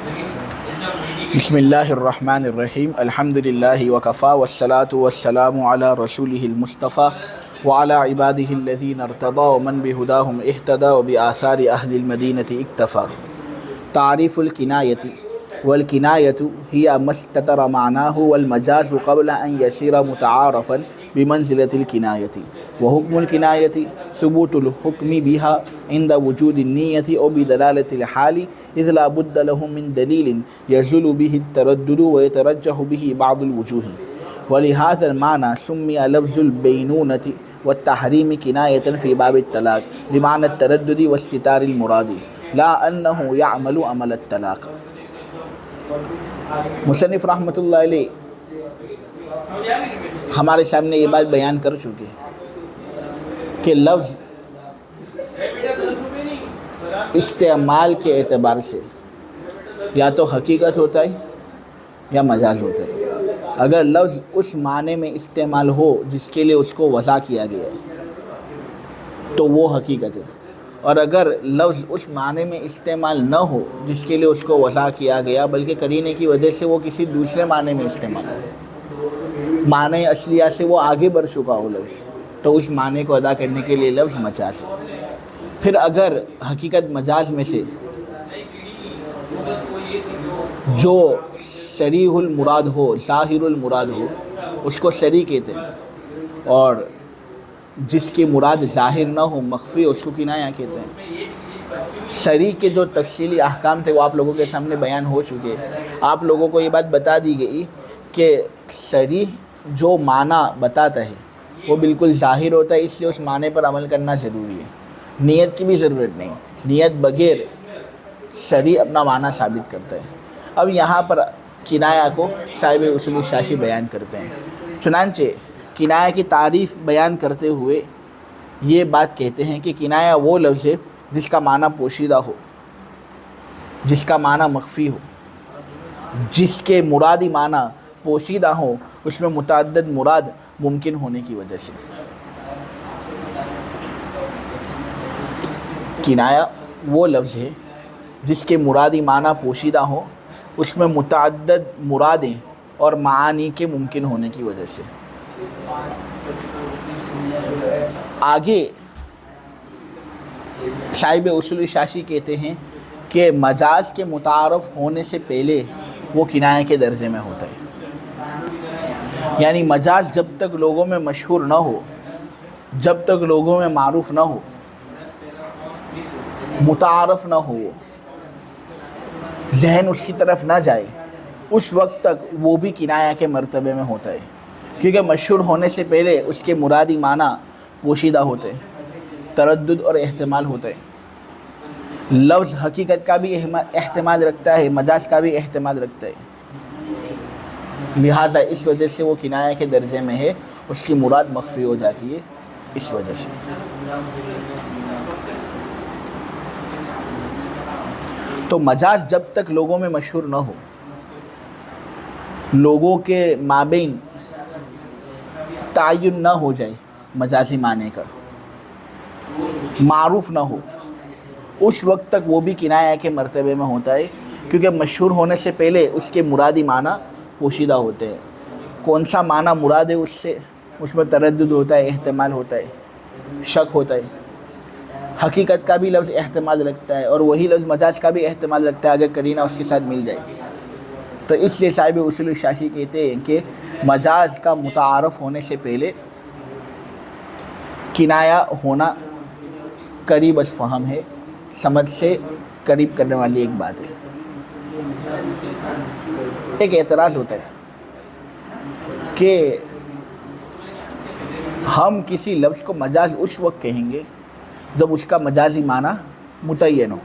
بسم اللہ الرحمن الرحیم الحمد للہ وکفا والصلاة والسلام علی رسولہ المصطفیٰ وعلی عبادہ الذین ارتضی ومن بہداہم اہتدی وبآثار اہل المدینۃ اکتفی۔ تعریف الکنایۃ والکنایۃ ہی ما استتر معناہ والمجاز قبل ان یصیر متعارفا بمنزلۃ الکنایۃ وحکم الکنایۃ ثبوت الحکم بها عند وجود النیۃ او بدلالۃ الحال اذ لا بد له من دلیل یزول به التردد ويترجح به بعض الوجوه ولهذا المعنى سمي لفظ البينونة والتحريم كناية في باب الطلاق لمعنى التردد واستتار المراد لا أنه يعمل عمل الطلاق۔ مصنف رحمۃ اللہ علیہ ہمارے سامنے یہ بات بیان کر چکے کہ لفظ استعمال کے اعتبار سے یا تو حقیقت ہوتا ہے یا مجاز ہوتا ہے۔ اگر لفظ اس معنی میں استعمال ہو جس کے لیے اس کو وضع کیا گیا ہے تو وہ حقیقت ہے، اور اگر لفظ اس معنی میں استعمال نہ ہو جس کے لیے اس کو وضع کیا گیا بلکہ قرینے کی وجہ سے وہ کسی دوسرے معنی میں استعمال ہو، معنی اصلیہ سے وہ آگے بڑھ چکا ہو لفظ، تو اس معنی کو ادا کرنے کے لیے لفظ مجاز ہے۔ پھر اگر حقیقت مجاز میں سے جو صریح المراد ہو، ظاہر المراد ہو، اس کو صریح کہتے ہیں، اور جس کی مراد ظاہر نہ ہو، مخفی، اس کو کنایہ کہتے ہیں۔ صریح کے جو تفصیلی احکام تھے وہ آپ لوگوں کے سامنے بیان ہو چکے۔ آپ لوگوں کو یہ بات بتا دی گئی کہ صریح جو معنی بتاتا ہے وہ بالکل ظاہر ہوتا ہے، اس سے اس معنی پر عمل کرنا ضروری ہے، نیت کی بھی ضرورت نہیں، نیت بغیر صریح اپنا معنی ثابت کرتا ہے۔ اب یہاں پر کنایہ کو صاحب اصول شاشی بیان کرتے ہیں۔ چنانچہ کنایہ کی تعریف بیان کرتے ہوئے یہ بات کہتے ہیں کہ کنایہ وہ لفظ ہے جس کا معنی پوشیدہ ہو، جس کا معنی مخفی ہو، جس کے مرادی معنی پوشیدہ ہو، اس میں متعدد مراد ممکن ہونے کی وجہ سے۔ کنایہ وہ لفظ ہے جس کے مرادی معنی پوشیدہ ہو، اس میں متعدد مرادیں اور معانی کے ممکن ہونے کی وجہ سے۔ آگے صاحب اصول شاشی کہتے ہیں کہ مجاز کے متعارف ہونے سے پہلے وہ کنایہ کے درجے میں ہوتا ہے، یعنی مجاز جب تک لوگوں میں مشہور نہ ہو، جب تک لوگوں میں معروف نہ ہو، متعارف نہ ہو، ذہن اس کی طرف نہ جائے، اس وقت تک وہ بھی کنایہ کے مرتبے میں ہوتا ہے، کیونکہ مشہور ہونے سے پہلے اس کے مرادی معنی پوشیدہ ہوتے ہیں، تردد اور احتمال ہوتا ہے۔ لفظ حقیقت کا بھی احتمال رکھتا ہے، مجاز کا بھی احتمال رکھتا ہے، لہٰذا اس وجہ سے وہ کنایہ کے درجے میں ہے، اس کی مراد مخفی ہو جاتی ہے اس وجہ سے۔ تو مجاز جب تک لوگوں میں مشہور نہ ہو، لوگوں کے مابین تعین نہ ہو جائے مجازی معنی کا، معروف نہ ہو، اس وقت تک وہ بھی کنایہ کے مرتبے میں ہوتا ہے، کیونکہ مشہور ہونے سے پہلے اس کے مرادی معنی پوشیدہ ہوتے ہیں۔ کون سا معنی مراد ہے اس میں تردد ہوتا ہے، احتمال ہوتا ہے، شک ہوتا ہے۔ حقیقت کا بھی لفظ احتمال رکھتا ہے، اور وہی لفظ مجاز کا بھی احتمال رکھتا ہے اگر قرینہ اس کے ساتھ مل جائے۔ تو اس لیے صاحب اصول شاشی کہتے ہیں کہ مجاز کا متعارف ہونے سے پہلے کنایہ ہونا قریب از فہم ہے، سمجھ سے قریب کرنے والی ایک بات ہے۔ ایک اعتراض ہوتا ہے کہ ہم کسی لفظ کو مجاز اس وقت کہیں گے جب اس کا مجازی معنی متعین ہو۔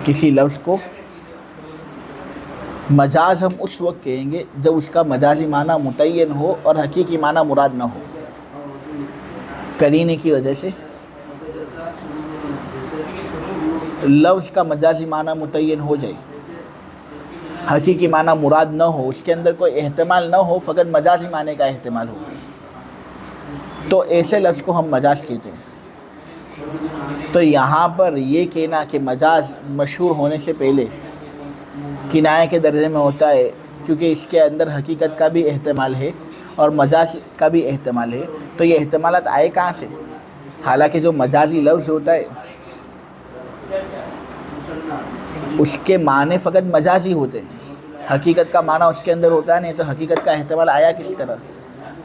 کسی لفظ کو مجاز ہم اس وقت کہیں گے جب اس کا مجازی معنی متعین ہو اور حقیقی معنی مراد نہ ہو، قرینے کی وجہ سے۔ لفظ کا مجازی معنی متعین ہو جائے، حقیقی معنی مراد نہ ہو، اس کے اندر کوئی احتمال نہ ہو، فقط مجازی معنی کا احتمال ہو، تو ایسے لفظ کو ہم مجاز کہتے ہیں۔ تو یہاں پر یہ کہنا کہ مجاز مشہور ہونے سے پہلے کنایہ کے درجے میں ہوتا ہے کیونکہ اس کے اندر حقیقت کا بھی احتمال ہے اور مجاز کا بھی احتمال ہے، تو یہ احتمالات آئے کہاں سے؟ حالانکہ جو مجازی لفظ ہوتا ہے اس کے معنی فقط مجازی ہوتے ہیں، حقیقت کا معنی اس کے اندر ہوتا ہے نہیں، تو حقیقت کا احتمال آیا کس طرح؟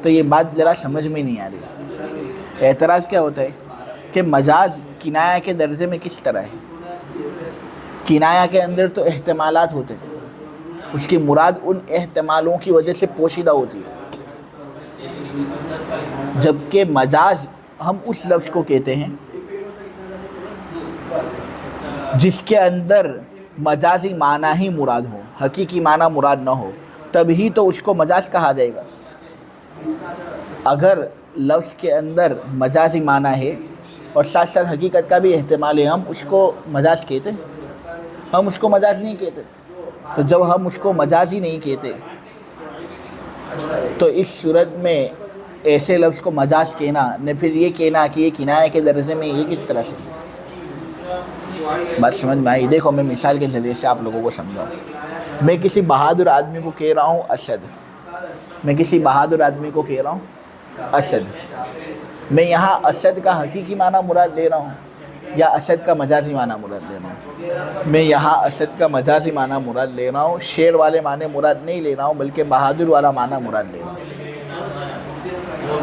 تو یہ بات ذرا سمجھ میں نہیں آ رہی۔ اعتراض کیا ہوتا ہے کہ مجاز کنایہ کے درجے میں کس طرح ہے؟ کنایہ کے اندر تو احتمالات ہوتے ہیں، اس کی مراد ان احتمالوں کی وجہ سے پوشیدہ ہوتی ہے، جبکہ مجاز ہم اس لفظ کو کہتے ہیں جس کے اندر مجازی معنی ہی مراد ہو، حقیقی معنی مراد نہ ہو، تبھی تو اس کو مجاز کہا جائے گا۔ اگر لفظ کے اندر مجازی معنی ہے اور ساتھ ساتھ حقیقت کا بھی احتمال ہے، ہم اس کو مجاز کہتے ہیں؟ ہم اس کو مجاز نہیں کہتے۔ تو جب ہم اس کو مجاز ہی نہیں کہتے تو اس صورت میں ایسے لفظ کو مجاز کہنا نہ پھر یہ کہنا کہ یہ کنایہ کے درجے میں، یہ کس طرح سے؟ بات سمجھ میں آئی؟ دیکھو میں مثال کے ذریعے سے آپ لوگوں کو سمجھاؤں۔ میں کسی بہادر آدمی کو کہہ رہا ہوں اسد، میں کسی بہادر آدمی کو کہہ رہا ہوں اسد، میں یہاں اسد کا حقیقی معنی مراد لے رہا ہوں یا اسد کا مجازی معنی مراد لے رہا ہوں؟ میں یہاں اسد کا مجازی معنی مراد لے رہا ہوں، شیر والے معنی مراد نہیں لے رہا ہوں، بلکہ بہادر والا معنی مراد لے رہا ہوں۔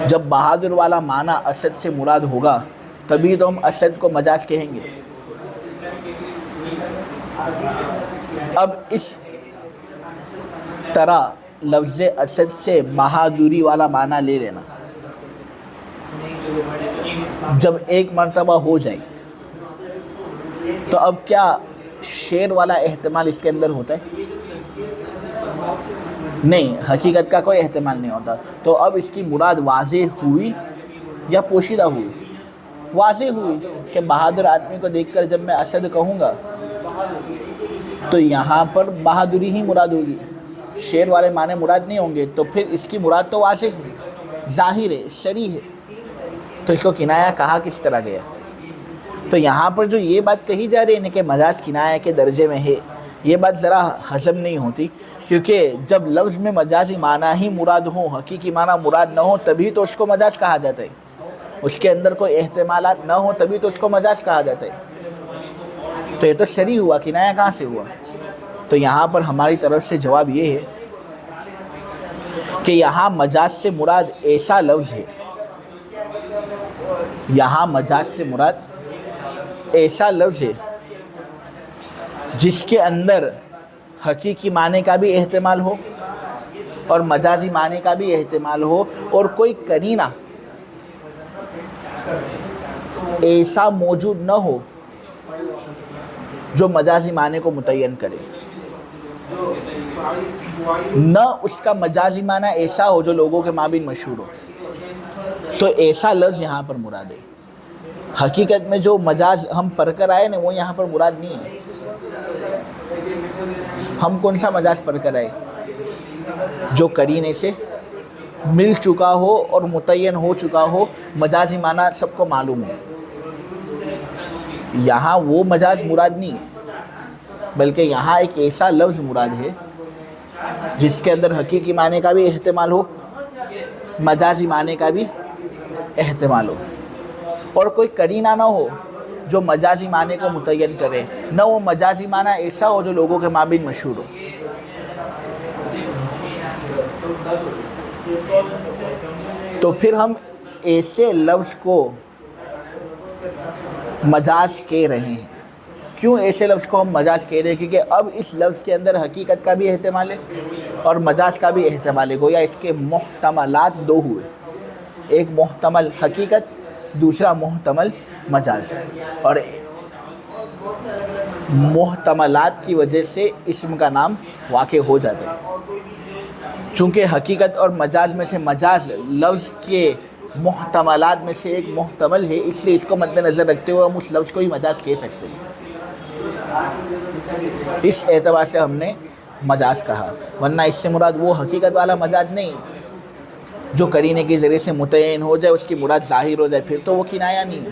جب بہادر والا معنی اسد سے مراد ہوگا تبھی تو ہم اسد کو مجاز کہیں گے۔ اب اس طرح لفظ اسد سے بہادری والا معنی لے لینا جب ایک مرتبہ ہو جائے تو اب کیا شیر والا احتمال اس کے اندر ہوتا ہے؟ نہیں، حقیقت کا کوئی احتمال نہیں ہوتا۔ تو اب اس کی مراد واضح ہوئی یا پوشیدہ ہوئی؟ واضح ہوئی کہ بہادر آدمی کو دیکھ کر جب میں اسد کہوں گا تو یہاں پر بہادری ہی مراد ہوگی، شیر والے معنی مراد نہیں ہوں گے، تو پھر اس کی مراد تو واضح ہے، ظاہر ہے، صریح ہے، تو اس کو کنایہ کہا کس طرح گیا؟ تو یہاں پر جو یہ بات کہی جا رہی ہے کہ مجاز کنایہ کے درجے میں ہے، یہ بات ذرا ہضم نہیں ہوتی، کیونکہ جب لفظ میں مجازی معنی ہی مراد ہو، حقیقی معنی مراد نہ ہو، تبھی تو اس کو مجاز کہا جاتا ہے۔ اس کے اندر کوئی احتمالات نہ ہو تبھی تو اس کو مجاز کہا جاتا ہے۔ تو یہ تو صریح ہوا، کنایہ کہاں سے ہوا؟ تو یہاں پر ہماری طرف سے جواب یہ ہے کہ یہاں مجاز سے مراد ایسا لفظ ہے، یہاں مجاز سے مراد ایسا لفظ ہے جس کے اندر حقیقی معنی کا بھی احتمال ہو اور مجازی معنی کا بھی احتمال ہو، اور کوئی قرینہ ایسا موجود نہ ہو جو مجازی معنی کو متعین کرے، نہ اس کا مجازی معنی ایسا ہو جو لوگوں کے مابین مشہور ہو، تو ایسا لفظ یہاں پر مراد ہے۔ حقیقت میں جو مجاز ہم پڑھ کر آئے نا وہ یہاں پر مراد نہیں ہے۔ ہم کون سا مجاز پڑھ کر آئے؟ جو قرینے سے مل چکا ہو اور متعین ہو چکا ہو، مجازی معنی سب کو معلوم ہو۔ یہاں وہ مجاز مراد نہیں ہے، بلکہ یہاں ایک ایسا لفظ مراد ہے جس کے اندر حقیقی معنی کا بھی احتمال ہو، مجازی معنی کا بھی احتمال ہو، اور کوئی قرینہ نہ ہو جو مجازی معنی کو متعین کرے، نہ وہ مجازی معنی ایسا ہو جو لوگوں کے مابین مشہور ہو۔ تو پھر ہم ایسے لفظ کو مجاز کہہ رہے ہیں۔ کیوں ایسے لفظ کو ہم مجاز کہہ رہے ہیں؟ کیونکہ اب اس لفظ کے اندر حقیقت کا بھی احتمال ہے اور مجاز کا بھی احتمال ہے، گویا اس کے محتملات دو ہوئے، ایک محتمل حقیقت، دوسرا محتمل مجاز، اور محتملات کی وجہ سے اسم کا نام واقع ہو جاتا ہے۔ چونکہ حقیقت اور مجاز میں سے مجاز لفظ کے محتملات میں سے ایک محتمل ہے، اس لیے اس کو مد نظر رکھتے ہوئے ہم اس لفظ کو ہی مجاز کہہ سکتے ہیں۔ اس اعتبار سے ہم نے مجاز کہا، ورنہ اس سے مراد وہ حقیقت والا مجاز نہیں جو قرینے کے ذریعے سے متعین ہو جائے، اس کی مراد ظاہر ہو جائے، پھر تو وہ کنایہ نہیں ہے۔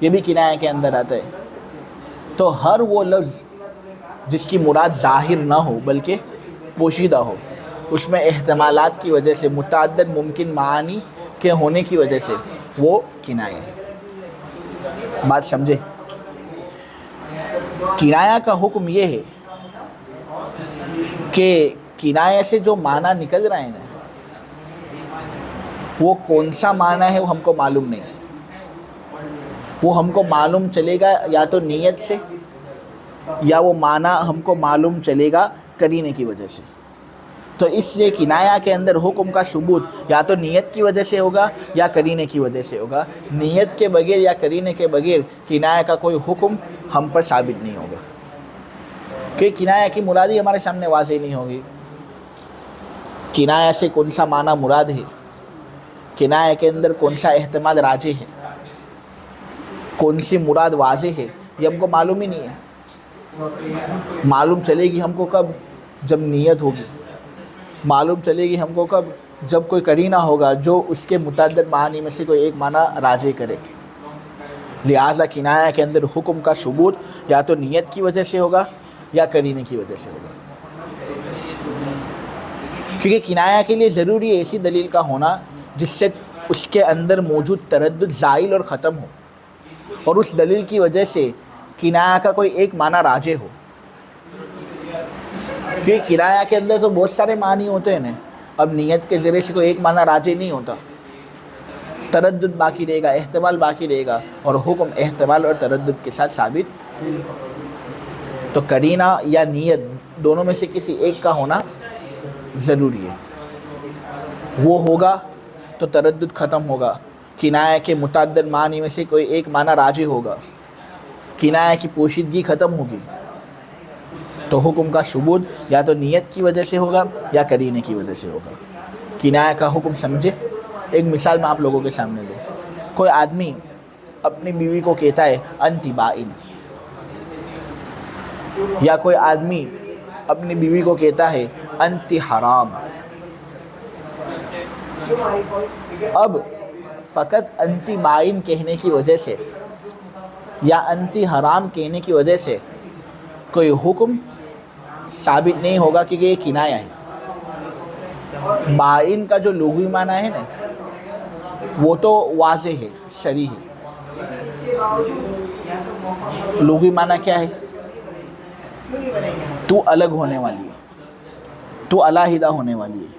یہ بھی کنایا کے اندر آتا ہے. تو ہر وہ لفظ جس کی مراد ظاہر نہ ہو بلکہ پوشیدہ ہو، اس میں احتمالات کی وجہ سے، متعدد ممکن معانی کے ہونے کی وجہ سے وہ کنایا ہے. بات سمجھے؟ کنایا کا حکم یہ ہے کہ کنایا سے جو معنی نکل رہا ہے نا، وہ کون سا معنی ہے وہ ہم کو معلوم نہیں. وہ ہم کو معلوم چلے گا یا تو نیت سے، یا وہ معنی ہم کو معلوم چلے گا قرینے کی وجہ سے. تو اس لیے کنایا کے اندر حکم کا ثبوت یا تو نیت کی وجہ سے ہوگا یا قرینے کی وجہ سے ہوگا. نیت کے بغیر یا قرینے کے بغیر کنایا کا کوئی حکم ہم پر ثابت نہیں ہوگا، کہ کنایا کی مرادی ہمارے سامنے واضح نہیں ہوگی. کنایا سے کون سا معنی مراد ہے، کنایا کے اندر کون سا احتمال راجح ہے، کون سی مراد واضح ہے، یہ ہم کو معلوم ہی نہیں ہے. معلوم چلے گی ہم کو کب؟ جب نیت ہوگی. معلوم چلے گی ہم کو کب؟ جب کوئی قرینہ ہوگا جو اس کے متعدد معانی میں سے کوئی ایک معنی راجح کرے. لہٰذا کنایا کے اندر حکم کا ثبوت یا تو نیت کی وجہ سے ہوگا یا قرینے کی وجہ سے ہوگا. کیونکہ کنایا کے لیے ضروری ہے ایسی دلیل کا ہونا جس سے اس کے اندر موجود تردد زائل اور ختم ہو، اور اس دلیل کی وجہ سے کنایا کا کوئی ایک معنی راجح ہو. کیونکہ کنایا کے اندر تو بہت سارے معنی ہوتے ہیں نا. اب نیت کے ذریعے سے کوئی ایک معنی راجح نہیں ہوتا، تردد باقی رہے گا، احتمال باقی رہے گا، اور حکم احتمال اور تردد کے ساتھ ثابت. تو قرینہ یا نیت دونوں میں سے کسی ایک کا ہونا ضروری ہے. وہ ہوگا تو تردد ختم ہوگا. کنایا کے متعدد معنی میں سے کوئی ایک معنی راجح ہوگا، کنایا کی پوشیدگی ختم ہوگی. تو حکم کا ثبوت یا تو نیت کی وجہ سے ہوگا یا قرینے کی وجہ سے ہوگا. کنایا کا حکم سمجھے؟ ایک مثال میں آپ لوگوں کے سامنے دوں. کوئی آدمی اپنی بیوی کو کہتا ہے انتی بائن، یا کوئی آدمی اپنی بیوی کو کہتا ہے انتی حرام. اب فقط انتی بائن کہنے کی وجہ سے یا انتی حرام کہنے کی وجہ سے کوئی حکم ثابت نہیں ہوگا، کیونکہ یہ کنایا ہے. بائن کا جو لغوی معنی ہے نا وہ تو واضح ہے، صریح ہے. لغوی معنی کیا ہے؟ تو الگ ہونے والی ہے، تو علیحدہ ہونے والی ہے.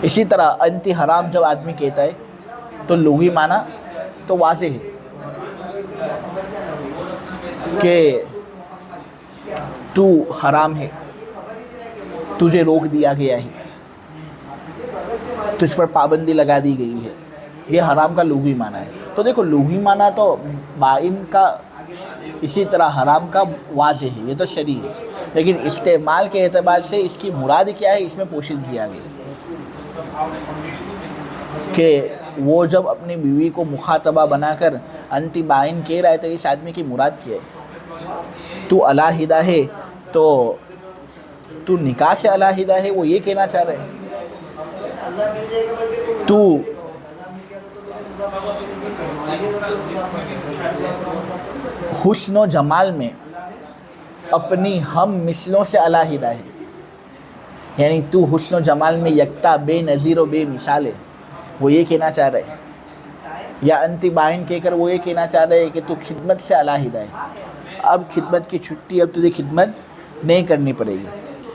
اسی طرح انتی حرام جب آدمی کہتا ہے تو لغوی معنی تو واضح ہے کہ تو حرام ہے، تجھے روک دیا گیا ہے، تجھ پر پابندی لگا دی گئی ہے. یہ حرام کا لغوی معنی ہے. تو دیکھو لغوی معنی تو بائن کا اسی طرح حرام کا واضح ہے، یہ تو شرعی ہے. لیکن استعمال کے اعتبار سے اس کی مراد کیا ہے، اس میں پوشیدگی کیا گئی کہ وہ جب اپنی بیوی کو مخاطبہ بنا کر انتی بائن کہہ رہا ہے تو اس آدمی کی مراد کیا ہے؟ تو علیحدہ ہے، تو نکاح سے علیحدہ ہے، وہ یہ کہنا چاہ رہے ہیں. تو حسن و جمال میں اپنی ہم مثلوں سے علیحدہ ہے، یعنی تو حسن و جمال میں یکتا، بے نظیر و بے مثال ہے، وہ یہ کہنا چاہ رہے ہیں. یا انتی بائن کہہ کر وہ یہ کہنا چاہ رہے ہیں کہ تو خدمت سے علیحدہ ہے، اب خدمت کی چھٹی، اب تجھے خدمت نہیں کرنی پڑے گی.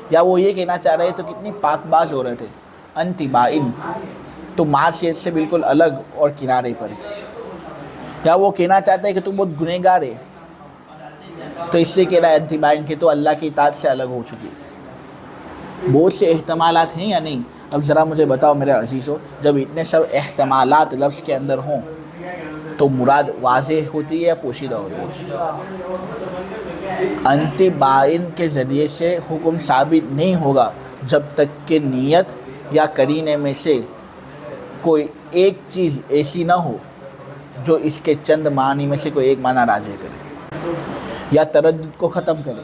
یا وہ یہ کہنا چاہ رہے ہیں تو کتنی پاک باز ہو رہے تھے، انتی بائن تو معصیت سے بالکل الگ اور کنارے پر ہے. یا وہ کہنا چاہتا ہے کہ تو بہت گنہگار ہے، تو اس سے کہہ رہا ہے انتی بائن کہ تو اللہ کی اطاعت سے الگ ہو چکی. بہت سے احتمالات ہیں یا نہیں؟ اب ذرا مجھے بتاؤ میرے عزیزو، جب اتنے سب احتمالات لفظ کے اندر ہوں تو مراد واضح ہوتی ہے یا پوشیدہ ہوتی ہے؟ انتی بائن کے ذریعے سے حکم ثابت نہیں ہوگا جب تک کہ نیت یا قرینے میں سے کوئی ایک چیز ایسی نہ ہو جو اس کے چند معنی میں سے کوئی ایک معنی راجح کرے یا تردد کو ختم کرے.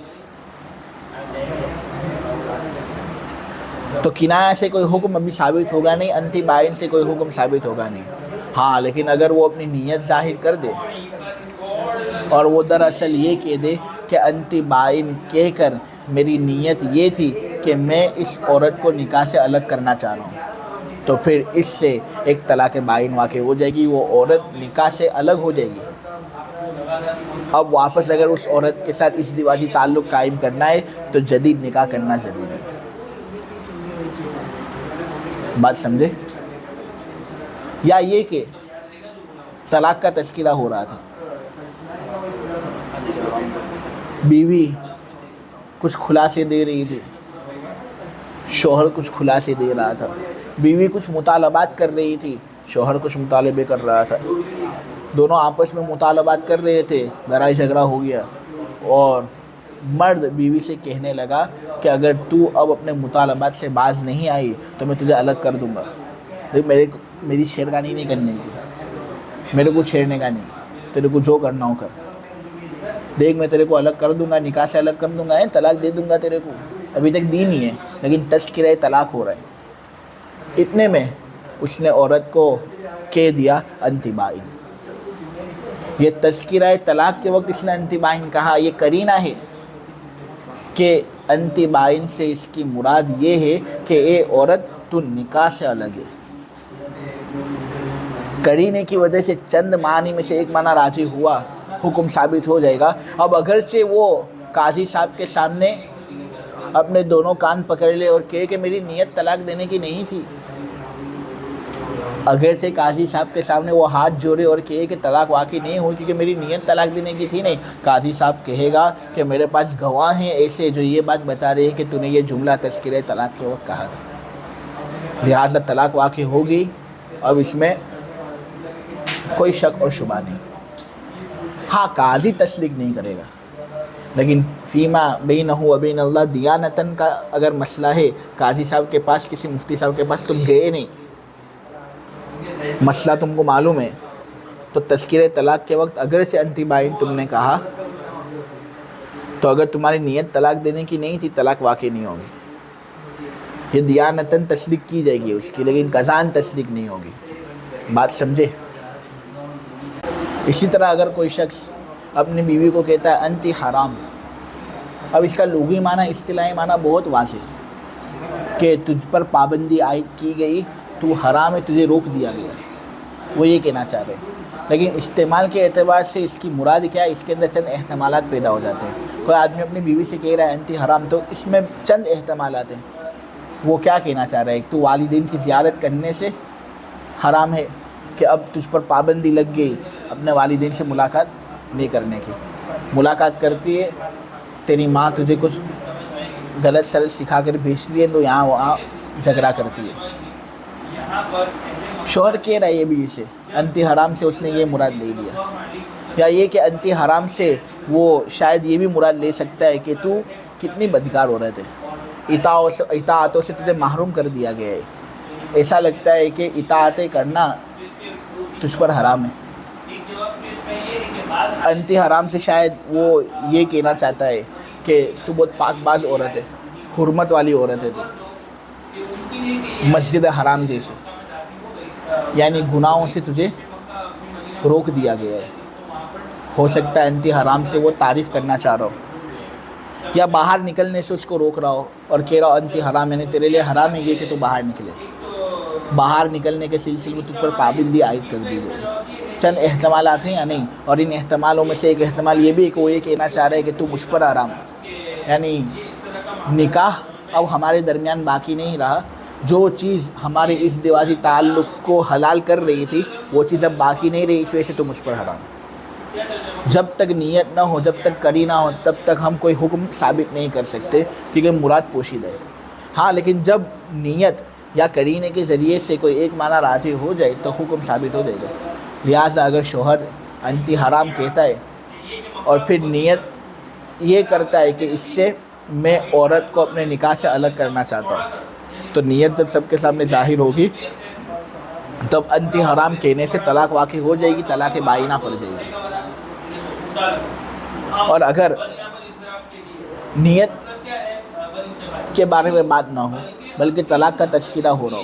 تو کنایا سے کوئی حکم ابھی ثابت ہوگا نہیں، انتی بائن سے کوئی حکم ثابت ہوگا نہیں. ہاں لیکن اگر وہ اپنی نیت ظاہر کر دے اور وہ دراصل یہ کہہ دے کہ انتی بائن کہہ کر میری نیت یہ تھی کہ میں اس عورت کو نکاح سے الگ کرنا چاہ رہا ہوں، تو پھر اس سے ایک طلاق بائن واقع ہو جائے گی، وہ عورت نکاح سے الگ ہو جائے گی۔ اب واپس اگر اس عورت کے ساتھ ازدواجی تعلق قائم کرنا ہے تو جدید نکاح کرنا ضروری ہے۔ بات سمجھے؟ یا یہ کہ طلاق کا تذکرہ ہو رہا تھا، بیوی کچھ خلاصے دے رہی تھی، شوہر کچھ خلاصے دے رہا تھا، بیوی کچھ مطالبات کر رہی تھی، شوہر کچھ مطالبے کر رہا تھا، دونوں آپس میں مطالبات کر رہے تھے، لڑائی جھگڑا ہو گیا اور مرد بیوی سے کہنے لگا کہ اگر تو اب اپنے مطالبات سے باز نہیں آئی تو میں تجھے الگ کر دوں گا۔ میری چھیڑخانی نہیں کرنے کی، میرے کو چھیڑنے کا نہیں، تیرے کو جو کرنا ہو کر، دیکھ میں تیرے کو الگ کر دوں گا، نکاح سے الگ کر دوں گا، طلاق دے دوں گا تیرے کو، ابھی تک دی نہیں ہے لیکن تذکرہ طلاق ہو رہا ہے۔ اتنے میں اس نے عورت کو کہہ دیا انتی بائن۔ یہ تذکرہ طلاق کے وقت اس نے انتی بائن کہا، یہ قرینہ ہے کہ انتی بائن سے اس کی مراد یہ ہے کہ اے عورت تو نکاح سے الگ ہے۔ قرینے کی وجہ سے چند معنی میں سے ایک معنی راجح ہوا، حکم ثابت ہو جائے گا۔ اب اگرچہ وہ قاضی صاحب کے سامنے اپنے دونوں کان پکڑ لے اور کہے کہ میری نیت طلاق دینے کی نہیں تھی، اگرچہ قاضی صاحب کے سامنے وہ ہاتھ جوڑے اور کہے کہ طلاق واقع نہیں ہوئی کیونکہ میری نیت طلاق دینے کی تھی نہیں، قاضی صاحب کہے گا کہ میرے پاس گواہ ہیں ایسے جو یہ بات بتا رہے ہیں کہ تو نے یہ جملہ تذکرہ طلاق کے وقت کہا تھا، لہٰذا طلاق واقع ہوگی۔ اب اس میں کوئی شک اور شبہ نہیں۔ ہاں قاضی تصدیق نہیں کرے گا، لیکن فیما بینہ و بین اللہ دیانتاً کا اگر مسئلہ ہے، قاضی صاحب کے پاس، کسی مفتی صاحب کے پاس تم گئے نہیں، مسئلہ تم کو معلوم ہے، تو تذکرہ طلاق کے وقت اگر سے انتی بائن تم نے کہا تو اگر تمہاری نیت طلاق دینے کی نہیں تھی طلاق واقع نہیں ہوگی، یہ دیانتاً تصدیق کی جائے گی اس کی، لیکن قضاً تصدیق نہیں ہوگی۔ بات سمجھے؟ اسی طرح اگر کوئی شخص اپنی بیوی کو کہتا ہے انتی حرام، اب اس کا لغوی معنی، اصطلاحی معنی بہت واضح ہے کہ تجھ پر پابندی عائد کی گئی، تو حرام ہے، تجھے روک دیا گیا، وہ یہ کہنا چاہ رہے ہیں۔ لیکن استعمال کے اعتبار سے اس کی مراد کیا ہے، اس کے اندر چند احتمالات پیدا ہو جاتے ہیں۔ کوئی آدمی اپنی بیوی سے کہہ رہا ہے انتی حرام، تو اس میں چند احتمالات ہیں۔ وہ کیا کہنا چاہ رہا ہے، تو والدین کی زیارت کرنے سے حرام ہے کہ اب تجھ پر پابندی لگ گئی اپنے والدین سے ملاقات نہیں کرنے کی، ملاقات کرتی ہے تیری ماں تجھے کچھ غلط سلط سکھا کر بھیجتی ہے تو یہاں وہاں جھگڑا کرتی ہے۔ شوہر کہہ رہا ہے یہ بیوی سے انتی حرام سے اس نے یہ مراد لے لیا، یا یہ کہ انتی حرام سے وہ شاید یہ بھی مراد لے سکتا ہے کہ تو کتنی بدکار عورت ہے، اطاعتوں سے تجھے محروم کر دیا گیا ہے، ایسا لگتا ہے کہ اطاعتیں کرنا تجھ پر حرام ہے۔ انتی حرام سے شاید وہ یہ کہنا چاہتا ہے کہ تو بہت پاک باز عورت ہے، حرمت والی عورت ہے، تو مسجد حرام جیسے، یعنی گناہوں سے تجھے روک دیا گیا ہے۔ ہو سکتا ہے انتی حرام سے وہ تعریف کرنا چاہ رہا ہو، یا باہر نکلنے سے اس کو روک رہا ہو اور کہہ رہا ہو انتی حرام، یعنی تیرے لیے حرام ہے یہ کہ تو باہر نکلے، باہر نکلنے کے سلسلے میں تجھ پر پابندی عائد کر دی گئی۔ چند احتمالات ہیں یا نہیں، اور ان احتمالوں میں سے ایک احتمال یہ بھی ہے کہ وہ یہ کہنا چاہ رہے ہے کہ تو مجھ پر حرام، یعنی نکاح اب ہمارے درمیان باقی نہیں رہا، جو چیز ہمارے ازدواجی تعلق کو حلال کر رہی تھی وہ چیز اب باقی نہیں رہی، اس وجہ سے تو مجھ پر حرام۔ جب تک نیت نہ ہو، جب تک قرینہ ہو، تب تک ہم کوئی حکم ثابت نہیں کر سکتے کیونکہ مراد پوشیدہ ہے۔ ہاں لیکن جب نیت یا قرینے کے ذریعے سے کوئی ایک معنی راجح ہو جائے تو حکم ثابت ہو جائے گا۔ لہٰذا اگر شوہر انتی حرام کہتا ہے اور پھر نیت یہ کرتا ہے کہ اس سے میں عورت کو اپنے نکاح سے الگ کرنا چاہتا ہوں، تو نیت جب سب کے سامنے ظاہر ہوگی تب انتی حرام کہنے سے طلاق واقع ہو جائے گی، طلاق بائنہ پڑ جائے گی۔ اور اگر نیت کے بارے میں بات نہ ہو بلکہ طلاق کا تذکرہ ہو رہا ہو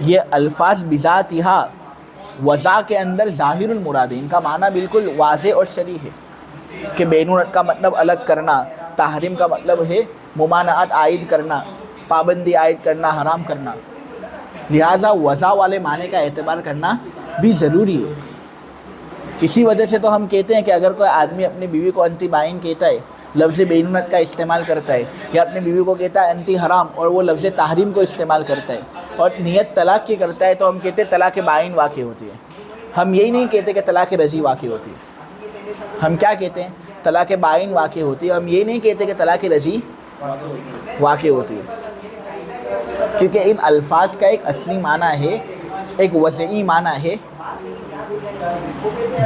یہ الفاظ بذاتہا وضع کے اندر ظاہر المراد ہے، ان کا معنی بالکل واضح اور صریح ہے کہ بینونت کا مطلب الگ کرنا، تحریم کا مطلب ہے ممانعت عائد کرنا، پابندی عائد کرنا، حرام کرنا، لہٰذا وضع والے معنی کا اعتبار کرنا بھی ضروری ہے۔ اسی وجہ سے تو ہم کہتے ہیں کہ اگر کوئی آدمی اپنی بیوی کو انتی بائن کہتا ہے، لفظ بینونت کا استعمال کرتا ہے، یا اپنی بیوی کو کہتا ہے انتی حرام اور وہ لفظ تحریم کو استعمال کرتا ہے اور نیت طلاق کی کرتا ہے، تو ہم کہتے ہیں طلاق بائن واقع ہوتی ہے۔ ہم یہی نہیں کہتے کہ طلاق رجعی واقع ہوتی ہے، ہم کیا کہتے ہیں؟ طلاق بائن واقع ہوتی ہے۔ ہم یہ نہیں کہتے کہ طلاق رجعی واقع ہوتی ہے، کیونکہ ان الفاظ کا ایک اصلی معنی ہے، ایک وضعی معنی ہے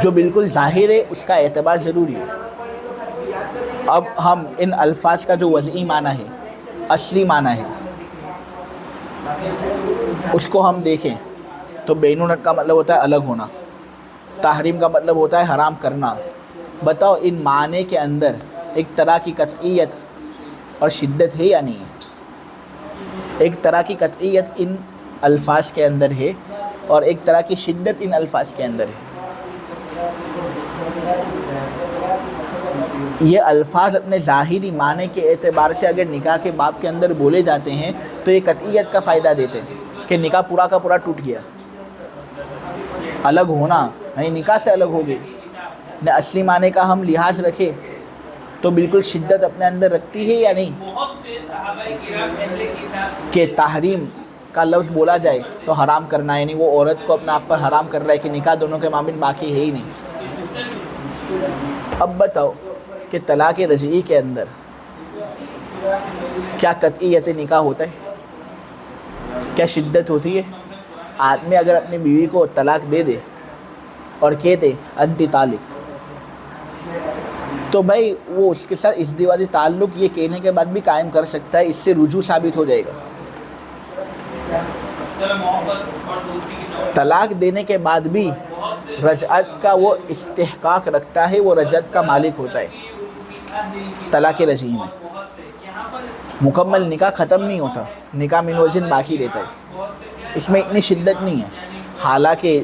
جو بالکل ظاہر ہے، اس کا اعتبار ضروری ہے۔ اب ہم ان الفاظ کا جو وضعی معنی ہے، اصلی معنی ہے، اس کو ہم دیکھیں تو بینونت کا مطلب ہوتا ہے الگ ہونا، تحریم کا مطلب ہوتا ہے حرام کرنا۔ بتاؤ ان معنی کے اندر ایک طرح کی قطعیت اور شدت ہے یا نہیں ہے؟ ایک طرح کی قطعیت ان الفاظ کے اندر ہے اور ایک طرح کی شدت ان الفاظ کے اندر ہے۔ یہ الفاظ اپنے ظاہری معنی کے اعتبار سے اگر نکاح کے باب کے اندر بولے جاتے ہیں تو یہ قطعیت کا فائدہ دیتے ہیں کہ نکاح پورا کا پورا ٹوٹ گیا۔ الگ ہونا یعنی نکاح سے الگ ہو گئی، نہ اصلی معنی کا ہم لحاظ رکھے تو بالکل شدت اپنے اندر رکھتی ہے یا نہیں؟ کہ تحریم کا لفظ بولا جائے تو حرام کرنا، یعنی وہ عورت کو اپنے آپ پر حرام کر رہا ہے کہ نکاح دونوں کے مابین باقی ہے ہی نہیں۔ اب بتاؤ کہ طلاق رجعی کے اندر کیا قطعیت نکاح ہوتا ہے؟ کیا شدت ہوتی ہے؟ آدمی اگر اپنی بیوی کو طلاق دے دے اور کہتے انتی طالق، تو بھائی وہ اس کے ساتھ ازدواجی تعلق یہ کہنے کے بعد بھی قائم کر سکتا ہے، اس سے رجوع ثابت ہو جائے گا۔ طلاق دینے کے بعد بھی رجعت کا وہ استحقاق رکھتا ہے، وہ رجعت کا مالک ہوتا ہے۔ طلاق رجعی میں مکمل نکاح ختم نہیں ہوتا، نکاح من وجہن باقی رہتا ہے، اس میں اتنی شدت نہیں ہے۔ حالانکہ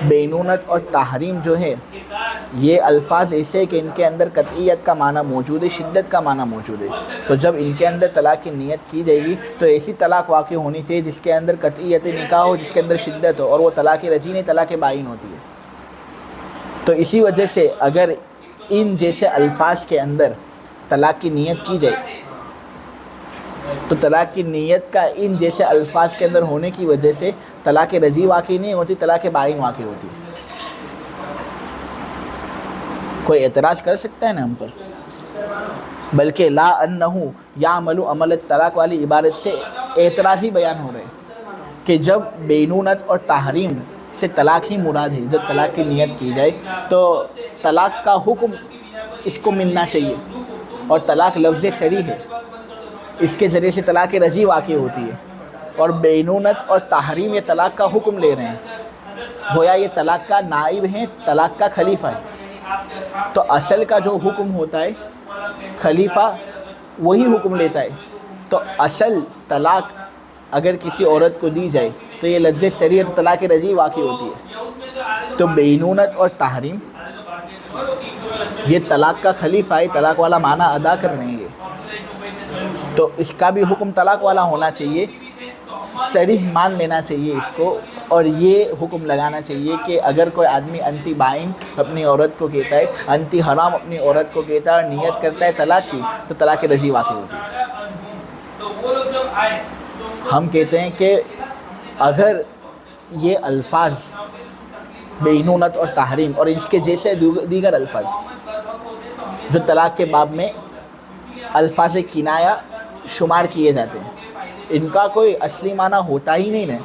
بینونت اور تحریم جو ہے یہ الفاظ ایسے کہ ان کے اندر قطعیت کا معنی موجود ہے، شدت کا معنی موجود ہے، تو جب ان کے اندر طلاق کی نیت کی جائے گی تو ایسی طلاق واقع ہونی چاہیے جس کے اندر قطعیت نکاح ہو، جس کے اندر شدت ہو، اور وہ طلاق رجعی نہیں، طلاق بائن ہوتی ہے۔ تو اسی وجہ سے اگر ان جیسے الفاظ کے اندر طلاق کی نیت کی جائے تو طلاق کی نیت کا ان جیسے الفاظ کے اندر ہونے کی وجہ سے طلاق رجعی واقع نہیں ہوتی، طلاق بائن واقع ہوتی ہے۔ کوئی اعتراض کر سکتا ہے نا ہم پر؟ بلکہ لا انہو یعمل عمل الطلاق والی عبارت سے اعتراضی بیان ہو رہے ہیں کہ جب بینونت اور تحریم سے طلاق ہی مراد ہے، جب طلاق کی نیت کی جائے تو طلاق کا حکم اس کو ملنا چاہیے، اور طلاق لفظ شرعی ہے، اس کے ذریعے سے طلاق رجعی واقع ہوتی ہے، اور بینونت اور تحریم یہ طلاق کا حکم لے رہے ہیں، گویا یہ طلاق کا نائب ہیں، طلاق کا خلیفہ ہے۔ تو اصل کا جو حکم ہوتا ہے خلیفہ وہی حکم لیتا ہے، تو اصل طلاق اگر کسی عورت کو دی جائے تو یہ لفظ شریعت طلاق رجعی واقع ہوتی ہے۔ تو بینونت اور تحریم یہ طلاق کا خلیفہ ہے، طلاق والا معنی ادا کر رہے ہیں یہ، تو اس کا بھی حکم طلاق والا ہونا چاہیے، صریح مان لینا چاہیے اس کو، اور یہ حکم لگانا چاہیے کہ اگر کوئی آدمی انتی بائن اپنی عورت کو کہتا ہے، انتی حرام اپنی عورت کو کہتا ہے اور نیت کرتا ہے طلاق کی، تو طلاق رجعی واقع ہوتی ہے۔ ہم کہتے ہیں کہ اگر یہ الفاظ بینونت اور تحریم اور اس کے جیسے دیگر الفاظ جو طلاق کے باب میں الفاظ کنایہ شمار کیے جاتے ہیں، ان کا کوئی اصلی معنی ہوتا ہی نہیں ہے،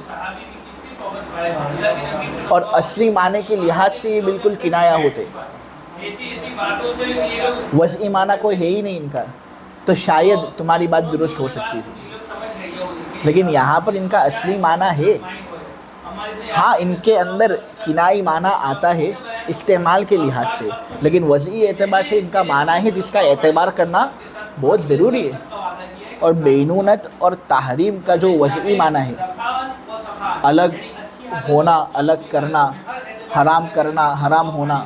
اور اصلی معنی کے لحاظ سے یہ بالکل کنایہ ہوتے، وضعی معنی کوئی ہے ہی نہیں ان کا، تو شاید تمہاری بات درست ہو سکتی تھی، لیکن یہاں پر ان کا اصلی معنی ہے۔ ہاں ان کے اندر کنائی معنی آتا ہے استعمال کے لحاظ سے، لیکن وضعی اعتبار سے ان کا معنی ہے جس کا اعتبار کرنا بہت ضروری ہے، اور بینونت اور تحریم کا جو وضعی معنی ہے الگ ہونا، الگ کرنا، حرام ہونا،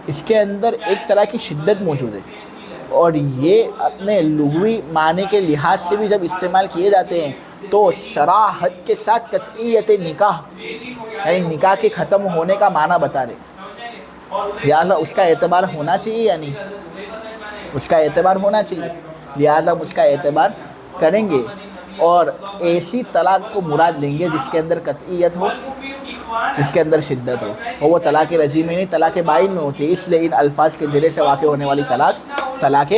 اس کے اندر ایک طرح کی شدت موجود ہے، اور یہ اپنے لغوی معنی کے لحاظ سے بھی جب استعمال کیے جاتے ہیں تو صراحت کے ساتھ قطعیت نکاح، یعنی نکاح کے ختم ہونے کا معنی بتا رہے، لہٰذا اس کا اعتبار ہونا چاہیے، یعنی اس کا اعتبار ہونا چاہیے، لہٰذا اس کا اعتبار کریں گے اور ایسی طلاق کو مراد لیں گے جس کے اندر قطعیت ہو، جس کے اندر شدت ہو، اور وہ طلاق رجعی میں نہیں، طلاق بائن میں ہوتی ہے، اس لیے ان الفاظ کے ذریعے سے واقع ہونے والی طلاق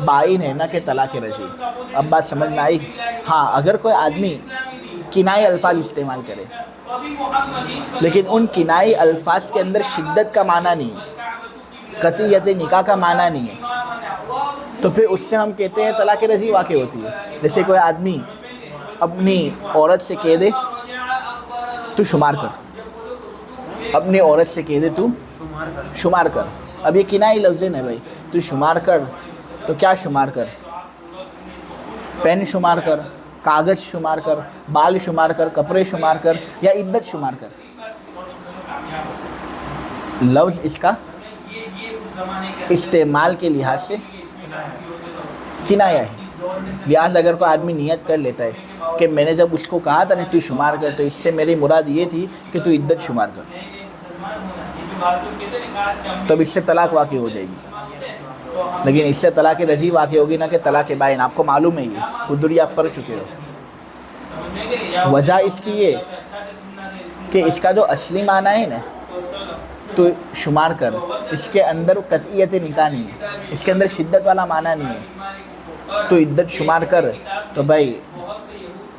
بائن ہے، نہ کہ طلاق رجعی۔ اب بات سمجھ میں آئی؟ ہاں، اگر کوئی آدمی کنائی الفاظ استعمال کرے لیکن ان کنائی الفاظ کے اندر شدت کا معنی نہیں ہے، قطعیت نکاح کا معنی نہیں ہے، تو پھر اس سے ہم کہتے ہیں طلاق رجعی واقع ہوتی ہے۔ جیسے کوئی آدمی اپنی عورت سے کہہ دے تو شمار کر، اپنی عورت سے کہہ دے تو شمار کر، اب یہ کنائی لفظ ہے بھائی، تو شمار کر، تو کیا شمار کر؟ پین شمار کر، کاغذ شمار کر، بال شمار کر، کپڑے شمار کر، یا عدت شمار کر؟ لفظ اس کا استعمال کے لحاظ سے کنایا ہے، لہٰذا اگر کوئی آدمی نیت کر لیتا ہے کہ میں نے جب اس کو کہا تھا نا تو شمار کر، تو اس سے میری مراد یہ تھی کہ تو عدت شمار کر، تب اس سے طلاق واقع ہو جائے گی، لیکن اس سے طلاق رجعی واقع ہوگی نہ کہ طلاق بائن۔ آپ کو معلوم ہے یہ قدری آپ پڑھ چکے ہو۔ وجہ اس کی یہ کہ اس کا جو اصلی معنی ہے نا تو شمار کر، اس کے اندر قطعیت نکاح نہیں ہے، اس کے اندر شدت والا معنی نہیں ہے، تو عدت شمار کر، تو بھائی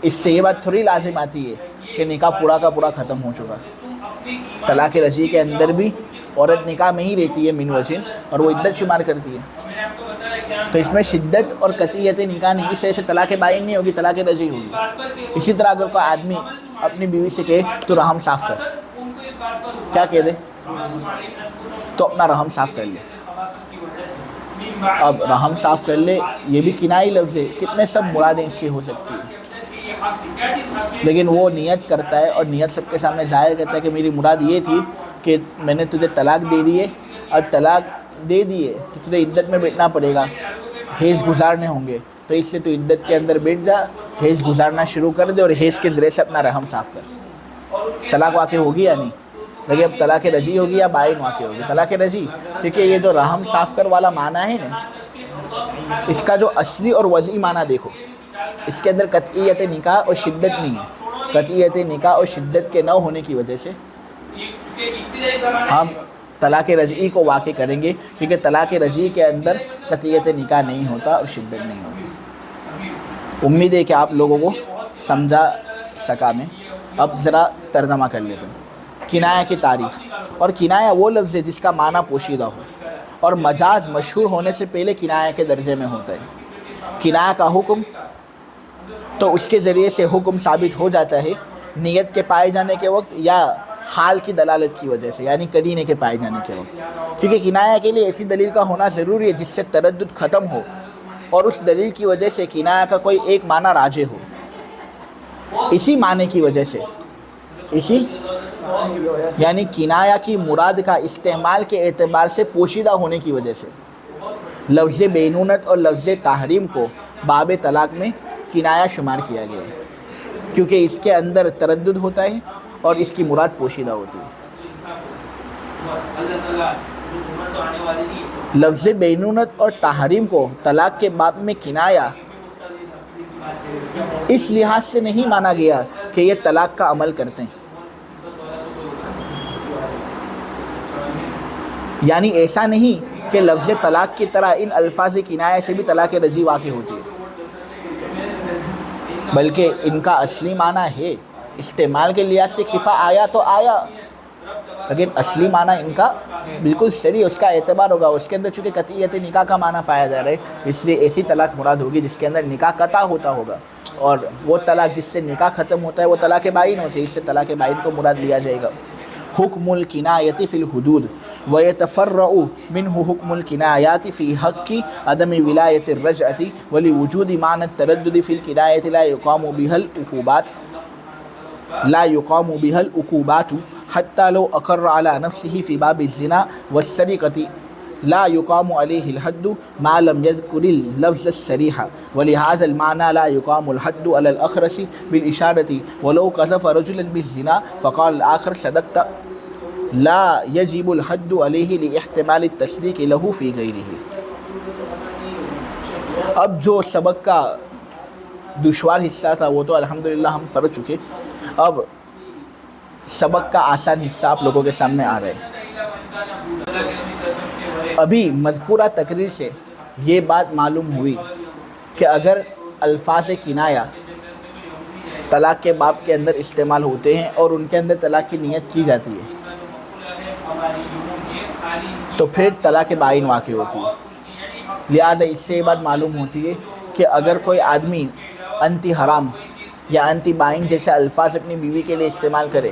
اس سے یہ بات تھوڑی لازم آتی ہے کہ نکاح پورا کا پورا ختم ہو چکا۔ طلاق رجعی کے اندر بھی عورت نکاح میں ہی رہتی ہے من وجہ، اور وہ عدت شمار کرتی ہے، تو اس میں شدت اور قطعیت نکاح نہیں، اس سے طلاق بائن نہیں ہوگی، طلاق رجعی ہوگی۔ اسی طرح اگر کوئی آدمی اپنی بیوی سے کہے تو رحم صاف کر، کیا کہہ دے؟ تو اپنا رحم صاف کر لے۔ اب رحم صاف کر لے یہ بھی کنائی لفظ ہے، کتنے سب مرادیں اس کی ہو سکتی ہیں، لیکن وہ نیت کرتا ہے اور نیت سب کے سامنے ظاہر کرتا ہے کہ میری مراد یہ تھی کہ میں نے تجھے طلاق دے دی ہے، اور طلاق دے دی ہے تو تجھے عدت میں بیٹھنا پڑے گا، حیض گزارنے ہوں گے، تو اس سے تو عدت کے اندر بیٹھ جا، حیض گزارنا شروع کر دے اور حیض کے ذریعے سے اپنا رحم صاف کر۔ طلاق واقع ہوگی یا نہیں؟ لیکن اب طلاق رجعی ہوگی یا بائن واقع ہوگی؟ طلاق رجعی، کیونکہ یہ جو رحم صاف کر والا معنی ہے نا، اس کا جو اصلی اور وضعی معنی دیکھو، اس کے اندر قطعیت نکاح اور شدت نہیں ہے، قطعیت نکاح اور شدت کے نہ ہونے کی وجہ سے ہم طلاق رجعی کو واقع کریں گے، کیونکہ طلاق رجعی کے اندر قطعیت نکاح نہیں ہوتا اور شدت نہیں ہوتی۔ امید ہے کہ آپ لوگوں کو سمجھا سکا میں۔ اب ذرا ترجمہ کر لیتے ہیں۔ کنایا کی تعریف، اور کنایا وہ لفظ ہے جس کا معنی پوشیدہ ہو، اور مجاز مشہور ہونے سے پہلے کنایا کے درجے میں ہوتا ہے۔ کنایا کا حکم تو اس کے ذریعے سے حکم ثابت ہو جاتا ہے نیت کے پائے جانے کے وقت یا حال کی دلالت کی وجہ سے، یعنی قرینے کے پائے جانے کے وقت، کیونکہ کنایا کے لیے ایسی دلیل کا ہونا ضروری ہے جس سے تردد ختم ہو، اور اس دلیل کی وجہ سے کنایا کا کوئی ایک معنی راجح ہو، اسی معنی کی وجہ سے، یعنی کنایا کی مراد کا استعمال کے اعتبار سے پوشیدہ ہونے کی وجہ سے لفظ بینونت اور لفظ تحریم کو باب طلاق میں کنایا شمار کیا گیا ہے، کیونکہ اس کے اندر تردد ہوتا ہے اور اس کی مراد پوشیدہ ہوتی ہے۔ لفظ بینونت اور تحریم کو طلاق کے باب میں کنایا اس لحاظ سے نہیں مانا گیا کہ یہ طلاق کا عمل کرتے ہیں، یعنی ایسا نہیں کہ لفظ طلاق کی طرح ان الفاظ کنایا سے بھی طلاق رجعی واقع ہوتی ہے، بلکہ ان کا اصلی معنی ہے، استعمال کے لحاظ سے خفا آیا تو آیا، لیکن اصلی معنی ان کا بالکل صحیح، اس کا اعتبار ہوگا۔ اس کے اندر چونکہ قطعیت نکاح کا معنی پایا جا رہا ہے، اس لیے ایسی طلاق مراد ہوگی جس کے اندر نکاح قطع ہوتا ہوگا، اور وہ طلاق جس سے نکاح ختم ہوتا ہے وہ طلاق بائن ہوتی ہے، اس سے طلاق بائن کو مراد لیا جائے گا۔ حکم الکنایۃ فی الحدود ویتفرع منہ حکم الکنایات فی حق عدم ولایۃ الرجعۃ ولوجود معنی التردد فی الکنایۃ لا یقام بها العقوبات۔ لا يقام بها العقوبات حتى لو أقر على نفسه في باب الزنا والسرقة لا يقام عليه الحد ما لم يذكر اللفظ الصريح ولهذا المعنى لا يقام الحد على الأخرس بالإشارة ولو قذف رجلا بالزنا فقال الآخر صدقت لا يجب الحد عليه لاحتمال التصديق له في غيره. اب جو سبق کا دشوار حصہ تھا وہ تو الحمدللہ ہم پڑھ چکے، اب سبق کا آسان حصہ آپ لوگوں کے سامنے آ رہے ہیں. ابھی مذکورہ تقریر سے یہ بات معلوم ہوئی کہ اگر الفاظ کنایہ طلاق کے باب کے اندر استعمال ہوتے ہیں اور ان کے اندر طلاق کی نیت کی جاتی ہے تو پھر طلاق بائن واقع ہوتی ہے. لہٰذا اس سے یہ بات معلوم ہوتی ہے کہ اگر کوئی آدمی انتی حرام یا انتی بائن جیسے الفاظ اپنی بیوی کے لیے استعمال کرے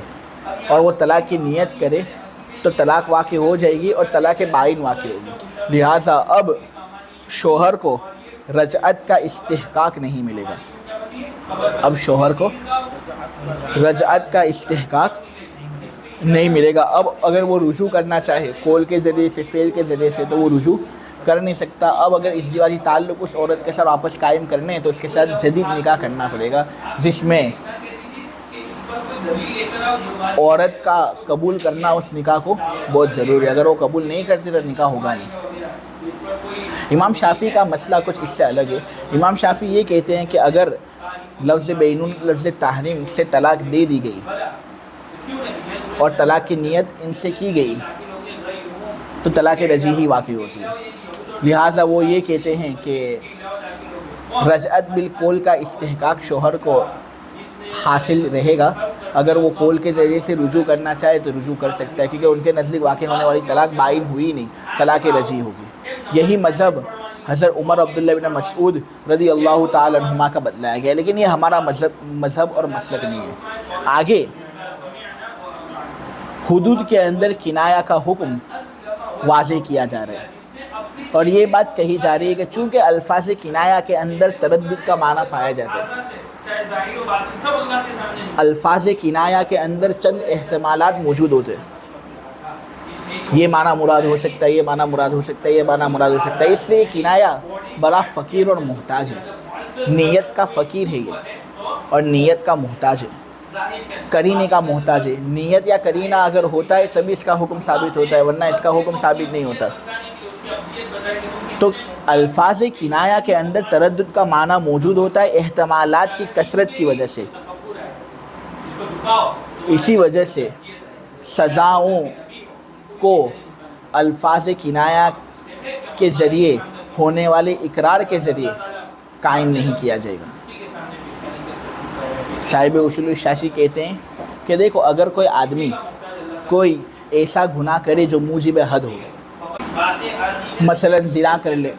اور وہ طلاق کی نیت کرے تو طلاق واقع ہو جائے گی اور طلاق بائن واقع ہوگی. لہٰذا اب شوہر کو رجعت کا استحقاق نہیں ملے گا. اب شوہر کو رجعت کا استحقاق نہیں ملے گا. اب اگر وہ رجوع کرنا چاہے قول کے ذریعے سے، فعل کے ذریعے سے، تو وہ رجوع کر نہیں سکتا. اب اگر ازدواجی تعلق اس عورت کے ساتھ واپس قائم کرنے ہیں تو اس کے ساتھ جدید نکاح کرنا پڑے گا، جس میں عورت کا قبول کرنا اس نکاح کو بہت ضروری ہے. اگر وہ قبول نہیں کرتی تو نکاح ہوگا نہیں. امام شافعی کا مسئلہ کچھ اس سے الگ ہے. امام شافعی یہ کہتے ہیں کہ اگر لفظ بینون لفظ تحریم سے طلاق دے دی گئی اور طلاق کی نیت ان سے کی گئی تو طلاق رجعی واقع ہوتی ہے. لہٰذا وہ یہ کہتے ہیں کہ رجعت بالقول کا استحقاق شوہر کو حاصل رہے گا. اگر وہ قول کے ذریعے سے رجوع کرنا چاہے تو رجوع کر سکتا ہے، کیونکہ ان کے نزدیک واقع ہونے والی طلاق بائن ہوئی نہیں، طلاق رجعی ہوگی. یہی مذہب حضرت عمر عبداللہ بن مسعود رضی اللہ تعالی عنہما کا بتلایا گیا، لیکن یہ ہمارا مذہب اور مسلک نہیں ہے. آگے حدود کے اندر کنایہ کا حکم واضح کیا جا رہا ہے اور یہ بات کہی جا رہی ہے کہ چونکہ الفاظ کنایہ کے اندر تردد کا معنی پایا جاتا ہے، الفاظ کنایہ کے اندر چند احتمالات موجود ہوتے ہیں. یہ معنی مراد ہو سکتا ہے، یہ معنی مراد ہو سکتا ہے، یہ معنی مراد ہو سکتا ہے. اس لیے کنایہ بڑا فقیر اور محتاج ہے. نیت کا فقیر ہے یہ اور نیت کا محتاج ہے، کرینے کا محتاج ہے. نیت یا کرینہ اگر ہوتا ہے تبھی اس کا حکم ثابت ہوتا ہے، ورنہ اس کا حکم ثابت نہیں ہوتا. تو الفاظ کنایہ کے اندر تردد کا معنی موجود ہوتا ہے احتمالات کی کثرت کی وجہ سے. اسی وجہ سے سزاؤں کو الفاظ کنایہ کے ذریعے ہونے والے اقرار کے ذریعے قائم نہیں کیا جائے گا. صاحب اصول الشاشی کہتے ہیں کہ دیکھو اگر کوئی آدمی کوئی ایسا گناہ کرے جو موجب حد ہو، مثلا زنا کر لے،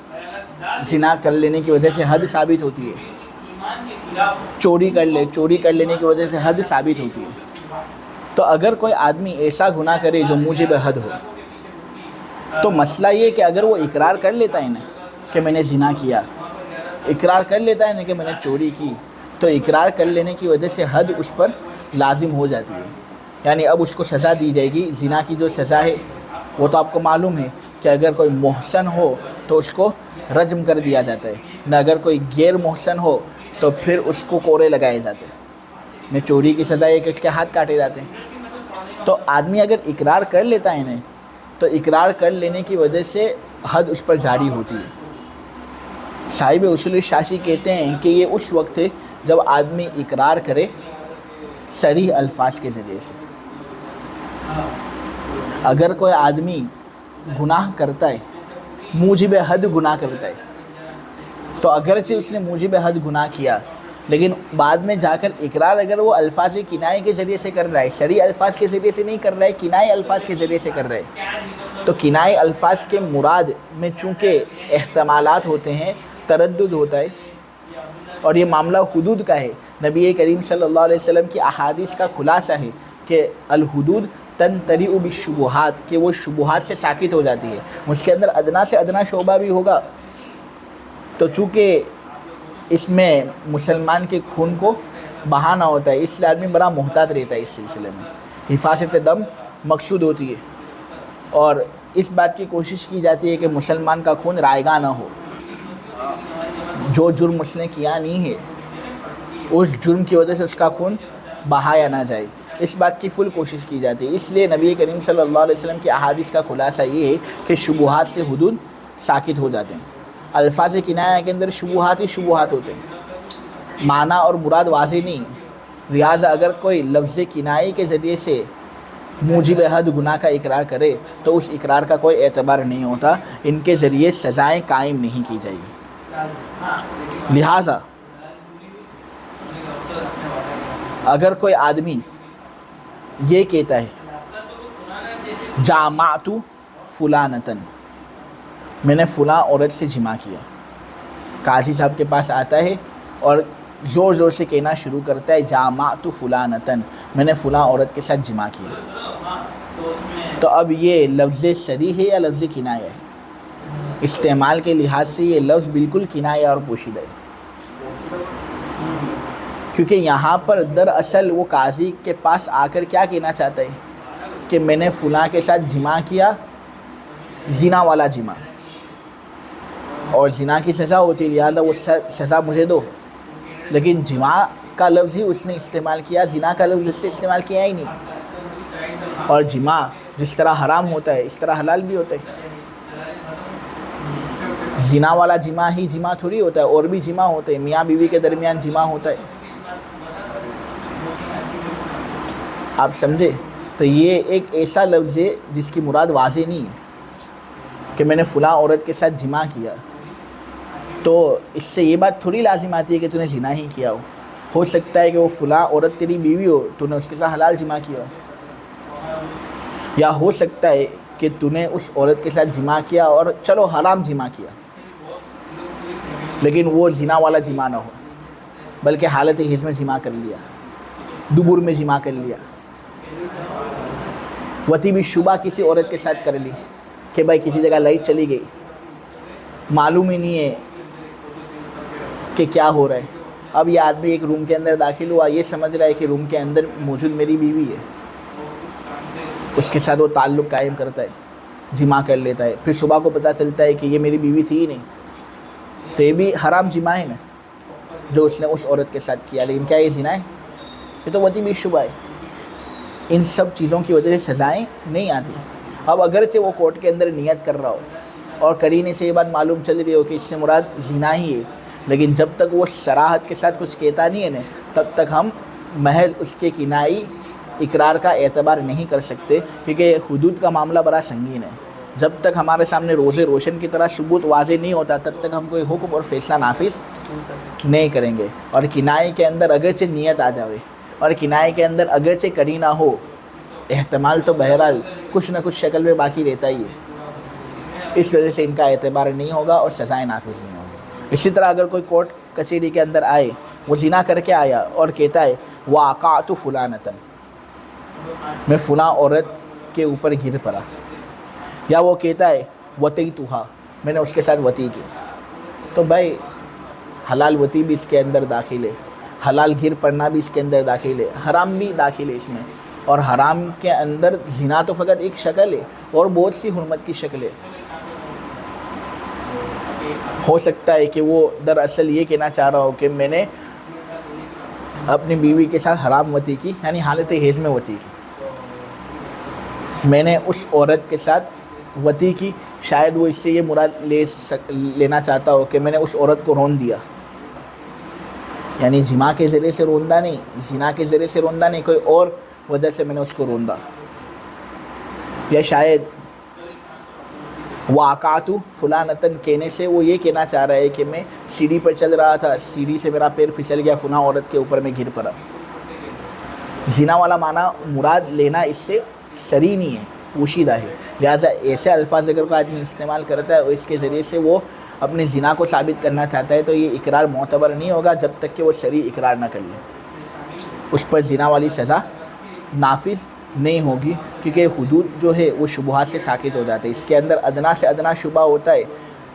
زنا کر لینے کی وجہ سے حد ثابت ہوتی ہے، چوری کر لے، چوری کر لینے کی وجہ سے حد ثابت ہوتی ہے. تو اگر کوئی آدمی ایسا گناہ کرے جو موجب حد ہو تو مسئلہ یہ کہ اگر وہ اقرار کر لیتا ہے نا کہ میں نے زنا کیا، اقرار کر لیتا ہے نا کہ میں نے چوری کی، تو اقرار کر لینے کی وجہ سے حد اس پر لازم ہو جاتی ہے. یعنی اب اس کو سزا دی جائے گی. زنا کی جو سزا ہے وہ تو آپ کو معلوم ہے کہ اگر کوئی محسن ہو تو اس کو رجم کر دیا جاتا ہے، نہ اگر کوئی غیر محسن ہو تو پھر اس کو کوڑے لگائے جاتے ہیں. نہ چوری کی سزا ہے کہ اس کے ہاتھ کاٹے جاتے ہیں. تو آدمی اگر اقرار کر لیتا ہے نا تو اقرار کر لینے کی وجہ سے حد اس پر جاری ہوتی ہے. صاحب اصول الشاشی کہتے ہیں کہ یہ اس وقت ہے جب آدمی اقرار کرے صریح الفاظ کے ذریعے سے. اگر کوئی آدمی گناہ کرتا ہے، موجب حد گناہ کرتا ہے، تو اگرچہ اس نے موجب حد گناہ کیا لیکن بعد میں جا کر اقرار اگر وہ الفاظ کنایے کے ذریعے سے کر رہا ہے، صریح الفاظ کے ذریعے سے نہیں کر رہا ہے، کنایے الفاظ کے ذریعے سے کر رہا ہے، تو کنایے الفاظ کے مراد میں چونکہ احتمالات ہوتے ہیں، تردد ہوتا ہے اور یہ معاملہ حدود کا ہے. نبی کریم صلی اللہ علیہ وسلم کی احادیث کا خلاصہ ہے کہ الحدود تنطریء بالشبہات، کہ وہ شبہات سے ساکت ہو جاتی ہے. اس کے اندر ادنا سے ادنا شعبہ بھی ہوگا تو چونکہ اس میں مسلمان کے خون کو بہانا ہوتا ہے، اس لیے آدمی بڑا محتاط رہتا ہے اس سلسلے میں. حفاظت دم مقصود ہوتی ہے اور اس بات کی کوشش کی جاتی ہے کہ مسلمان کا خون رائگاں نہ ہو. جو جرم اس نے کیا نہیں ہے اس جرم کی وجہ سے اس کا خون بہایا نہ جائے، اس بات کی فل کوشش کی جاتی ہے. اس لیے نبی کریم صلی اللہ علیہ وسلم کی احادیث کا خلاصہ یہ ہے کہ شبہات سے حدود ساکت ہو جاتے ہیں. الفاظ کنایہ کے اندر شبہات ہی شبہات ہوتے ہیں، معنی اور مراد واضح نہیں. لہٰذا اگر کوئی لفظ کنائی کے ذریعے سے موجب حد گناہ کا اقرار کرے تو اس اقرار کا کوئی اعتبار نہیں ہوتا، ان کے ذریعے سزائیں قائم نہیں کی جائیں گی. لہٰذا اگر کوئی آدمی یہ کہتا ہے جامعت فلانتن، میں نے فلاں عورت سے جمع کیا، قاضی صاحب کے پاس آتا ہے اور زور زور سے کہنا شروع کرتا ہے جامعت فلانتن، میں نے فلاں عورت کے ساتھ جمع کیا، تو اب یہ لفظ صریح ہے یا لفظ کنایہ ہے؟ استعمال کے لحاظ سے یہ لفظ بالکل کنایہ اور پوشیدہ ہے، کیونکہ یہاں پر دراصل وہ قاضی کے پاس آ کر کیا کہنا چاہتا ہے کہ میں نے فلاں کے ساتھ جمع کیا، زنا والا جمع، اور زنا کی سزا ہوتی ہے لہٰذا وہ سزا مجھے دو. لیکن جمع کا لفظ ہی اس نے استعمال کیا، زنا کا لفظ اس سے استعمال کیا ہی نہیں. اور جمع جس طرح حرام ہوتا ہے اس طرح حلال بھی ہوتا ہے. زنا والا جمع ہی جمع تھوڑی ہوتا ہے، اور بھی جمع ہوتے ہیں، میاں بیوی کے درمیان جمع ہوتا ہے. آپ سمجھے؟ تو یہ ایک ایسا لفظ ہے جس کی مراد واضح نہیں ہے کہ میں نے فلاں عورت کے ساتھ جمع کیا، تو اس سے یہ بات تھوڑی لازم آتی ہے کہ تو نے زنا ہی کیا ہو سکتا ہے کہ وہ فلاں عورت تیری بیوی ہو، تو نے اس کے ساتھ حلال جمع کیا ہو، یا ہو سکتا ہے کہ تو نے اس عورت کے ساتھ جمع کیا اور چلو حرام جمع کیا لیکن وہ زنا والا جمع نہ ہو بلکہ حالت حیض میں جمع کر لیا، دبر میں جمع کر لیا. وتی بھی شبہ کسی عورت کے ساتھ کر لی کہ بھائی کسی جگہ لائٹ چلی گئی، معلوم ہی نہیں ہے کہ کیا ہو رہا ہے. اب یہ آدمی ایک روم کے اندر داخل ہوا، یہ سمجھ رہا ہے کہ روم کے اندر موجود میری بیوی ہے، اس کے ساتھ وہ تعلق قائم کرتا ہے، جمع کر لیتا ہے. پھر صبح کو پتہ چلتا ہے کہ یہ میری بیوی تھی ہی نہیں، تو یہ بھی حرام جمع ہے نا جو اس نے اس عورت کے ساتھ کیا. لیکن کیا یہ زنا ہے؟ یہ تو وتی بھی شبہ ہے. ان سب چیزوں کی وجہ سے سزائیں نہیں آتی. اب اگرچہ وہ کورٹ کے اندر نیت کر رہا ہو اور قرینے سے یہ بات معلوم چل رہی ہو کہ اس سے مراد زنا ہی ہے، لیکن جب تک وہ صراحت کے ساتھ کچھ کہتا نہیں ہے نا تب تک ہم محض اس کے کنائی اقرار کا اعتبار نہیں کر سکتے، کیونکہ حدود کا معاملہ بڑا سنگین ہے. جب تک ہمارے سامنے روز روشن کی طرح ثبوت واضح نہیں ہوتا تب تک ہم کوئی حکم اور فیصلہ نافذ نہیں کریں گے. اور کنائے کے اندر اگرچہ نیت آ جاوے اور کنائے کے اندر اگرچہ کرینہ ہو، احتمال تو بہرحال کچھ نہ کچھ شکل میں باقی رہتا ہی ہے، اس وجہ سے ان کا اعتبار نہیں ہوگا اور سزائیں نافذ نہیں ہوگی. اسی طرح اگر کوئی کورٹ کچہری کے اندر آئے، وہ زنا کر کے آیا اور کہتا ہے وقعت فلانتن، میں فلاں عورت کے اوپر گر پڑا، یا وہ کہتا ہے وطیتھا، میں نے اس کے ساتھ وطی کی، تو بھائی حلال وطی بھی اس کے اندر داخل ہے، حلال گر پڑنا بھی اس کے اندر داخل ہے، حرام بھی داخل ہے اس میں. اور حرام کے اندر زنا تو فقط ایک شکل ہے اور بہت سی حرمت کی شکلیں. ہو سکتا ہے کہ وہ دراصل یہ کہنا چاہ رہا ہو کہ میں نے اپنی بیوی کے ساتھ حرام وطی کی، یعنی حالت حیض میں وطی کی، میں نے اس عورت کے ساتھ وطی کی. شاید وہ اس سے یہ مراد لینا چاہتا ہو کہ میں نے اس عورت کو رون دیا، یعنی جماع کے ذریعے سے روندا نہیں، زنا کے ذریعے سے روندا نہیں، کوئی اور وجہ سے میں نے اس کو روندا. یا شاید وقعت فلانتن کہنے سے وہ یہ کہنا چاہ رہا ہے کہ میں سیڑھی پر چل رہا تھا، سیڑھی سے میرا پیر پھسل گیا، فلاں عورت کے اوپر میں گر پڑا. زنا والا معنی مراد لینا اس سے صریح نہیں ہے، پوشیدہ ہے. لہٰذا ایسے الفاظ اگر کوئی آدمی استعمال کرتا ہے اور اس کے ذریعے سے وہ اپنے زنا کو ثابت کرنا چاہتا ہے تو یہ اقرار معتبر نہیں ہوگا جب تک کہ وہ صریح اقرار نہ کر لے. اس پر زنا والی سزا نافذ نہیں ہوگی، کیونکہ حدود جو ہے وہ شبہات سے ساکت ہو جاتے ہیں. اس کے اندر ادنا سے ادنا شبہ ہوتا ہے،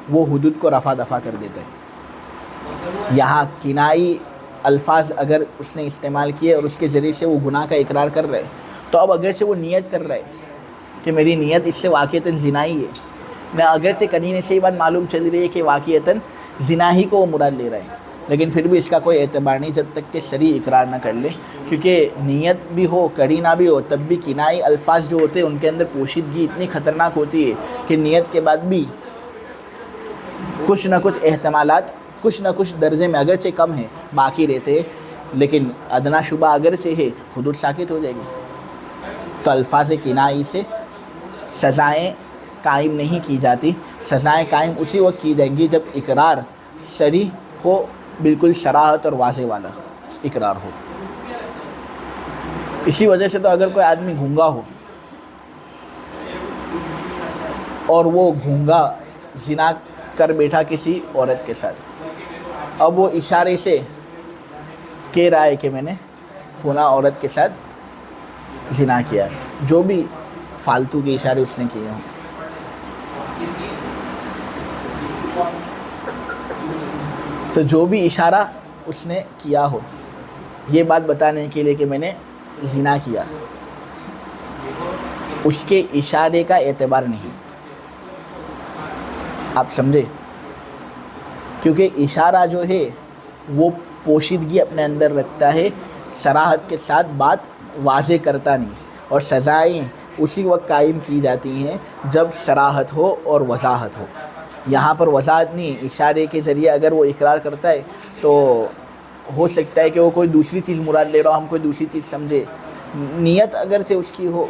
وہ حدود کو رفع دفع کر دیتا ہے. یہاں کنائی الفاظ اگر اس نے استعمال کیے اور اس کے ذریعے سے وہ گناہ کا اقرار کر رہے، تو اب اگرچہ وہ نیت کر رہے کہ میری نیت اس سے واقعتاً زنا ہی ہے، نہ اگرچہ قرینے سے یہ بات معلوم چل رہی ہے کہ واقعتاً زنا ہی کو وہ مراد لے رہا ہے، لیکن پھر بھی اس کا کوئی اعتبار نہیں جب تک کہ صریح اقرار نہ کر لے، کیونکہ نیت بھی ہو قرینہ بھی ہو تب بھی کنائی الفاظ جو ہوتے ہیں ان کے اندر پوشیدگی اتنی خطرناک ہوتی ہے کہ نیت کے بعد بھی کچھ نہ کچھ احتمالات کچھ نہ کچھ درجے میں اگرچہ کم ہے باقی رہتے ہیں، لیکن ادنا شبہ اگرچہ ہے حدود ساکت ہو جائے گی۔ تو الفاظ کنائی سے سزائیں قائم نہیں کی جاتی، سزائیں قائم اسی وقت کی جائیں گی جب اقرار صریح ہو، بالکل صراحت اور واضح والا اقرار ہو۔ اسی وجہ سے تو اگر کوئی آدمی گونگا ہو اور وہ گونگا زنا کر بیٹھا کسی عورت کے ساتھ، اب وہ اشارے سے کہہ رہا ہے کہ میں نے فلاں عورت کے ساتھ زنا کیا ہے، جو بھی فالتو کے اشارے اس نے کیے ہوں، تو جو بھی اشارہ اس نے کیا ہو یہ بات بتانے کے لیے کہ میں نے زنا کیا، اس کے اشارے کا اعتبار نہیں، آپ سمجھے؟ کیونکہ اشارہ جو ہے وہ پوشیدگی اپنے اندر رکھتا ہے، صراحت کے ساتھ بات واضح کرتا نہیں، اور سزائیں اسی وقت قائم کی جاتی ہیں جب صراحت ہو اور وضاحت ہو۔ یہاں پر وضاحت نہیں، اشارے کے ذریعے اگر وہ اقرار کرتا ہے تو ہو سکتا ہے کہ وہ کوئی دوسری چیز مراد لے رہا ہو، ہم کوئی دوسری چیز سمجھے، نیت اگرچہ اس کی ہو،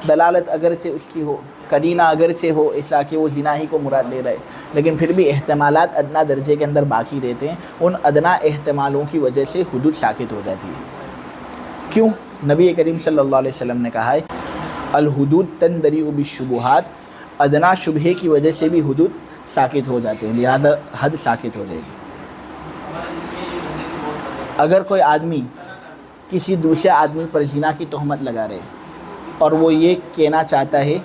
دلالت اگرچہ اس کی ہو، قرینہ اگرچہ ہو ایسا کہ وہ زنا ہی کو مراد لے رہا ہے، لیکن پھر بھی احتمالات ادنا درجے کے اندر باقی رہتے ہیں، ان ادنا احتمالوں کی وجہ سے حدود ساکت ہو جاتی ہے۔ کیوں؟ نبی کریم صلی اللہ علیہ وسلم نے کہا ہے الحدود تندری بالشبہات، ادنا شبہے کی وجہ سے بھی حدود ساکت ہو جاتے ہیں، لہذا حد ساکت ہو جائے گی۔ اگر کوئی آدمی کسی دوسرے آدمی پر زنا کی تہمت لگا رہے اور وہ یہ کہنا چاہتا ہے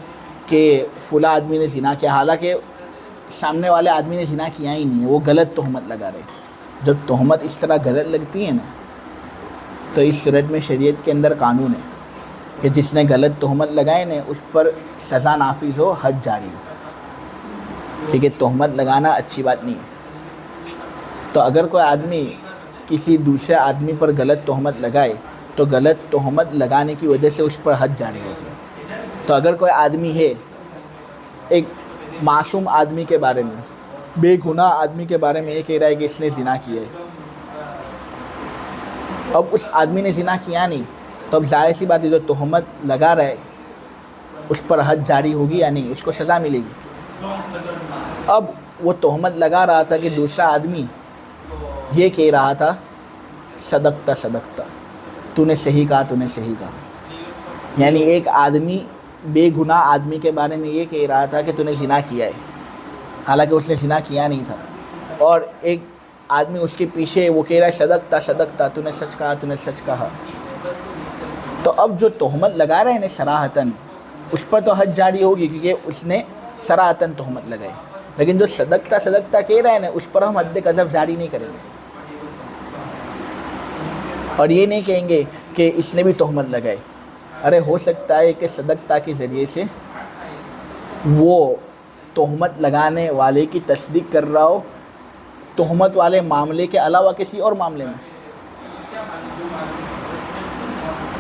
کہ فلاں آدمی نے زنا کیا، حالانکہ سامنے والے آدمی نے زنا کیا ہی نہیں ہے، وہ غلط تہمت لگا رہے، جب تہمت اس طرح غلط لگتی ہے نا تو اس صورت میں شریعت کے اندر قانون ہے کہ جس نے غلط تہمت لگائے نا اس پر سزا نافذ ہو، حد جاری ہو، کیونکہ تہمت لگانا اچھی بات نہیں ہے۔ تو اگر کوئی آدمی کسی دوسرے آدمی پر غلط تہمت لگائے تو غلط تہمت لگانے کی وجہ سے اس پر حد جاری ہوتی ہے۔ تو اگر کوئی آدمی ہے ایک معصوم آدمی کے بارے میں، بے گناہ آدمی کے بارے میں یہ کہہ رہا ہے کہ اس نے زنا کیا ہے، اب اس آدمی نے زنا کیا نہیں تو اب ظاہر سی بات ہے جو تہمت لگا رہا ہے اس پر حد جاری ہوگی یا نہیں، اس کو سزا ملے گی۔ اب وہ تہمت لگا رہا تھا کہ دوسرا آدمی یہ کہہ رہا تھا صدقتا صدقتا، تو نے صحیح کہا، تو نے صحیح کہا، یعنی ایک آدمی بے گناہ آدمی کے بارے میں یہ کہہ رہا تھا کہ تو نے زنا کیا ہے، حالانکہ اس نے زنا کیا نہیں تھا، اور ایک آدمی اس کے پیچھے وہ کہہ رہا ہے صدقتا صدقتا، تو نے سچ کہا، تو نے سچ کہا۔ تو اب جو تہمت لگا رہے ہیں صراحتاً اس پر تو حد جاری ہوگی کیونکہ اس نے صراحتاً تہمت لگائی، لیکن جو صدقتا صدقتا کہہ رہے ہیں نا اس پر ہم حد قذف جاری نہیں کریں گے، اور یہ نہیں کہیں گے کہ اس نے بھی تہمت لگائی۔ ارے ہو سکتا ہے کہ صدقتا کے ذریعے سے وہ تہمت لگانے والے کی تصدیق کر رہا ہو تہمت والے معاملے کے علاوہ کسی اور معاملے میں۔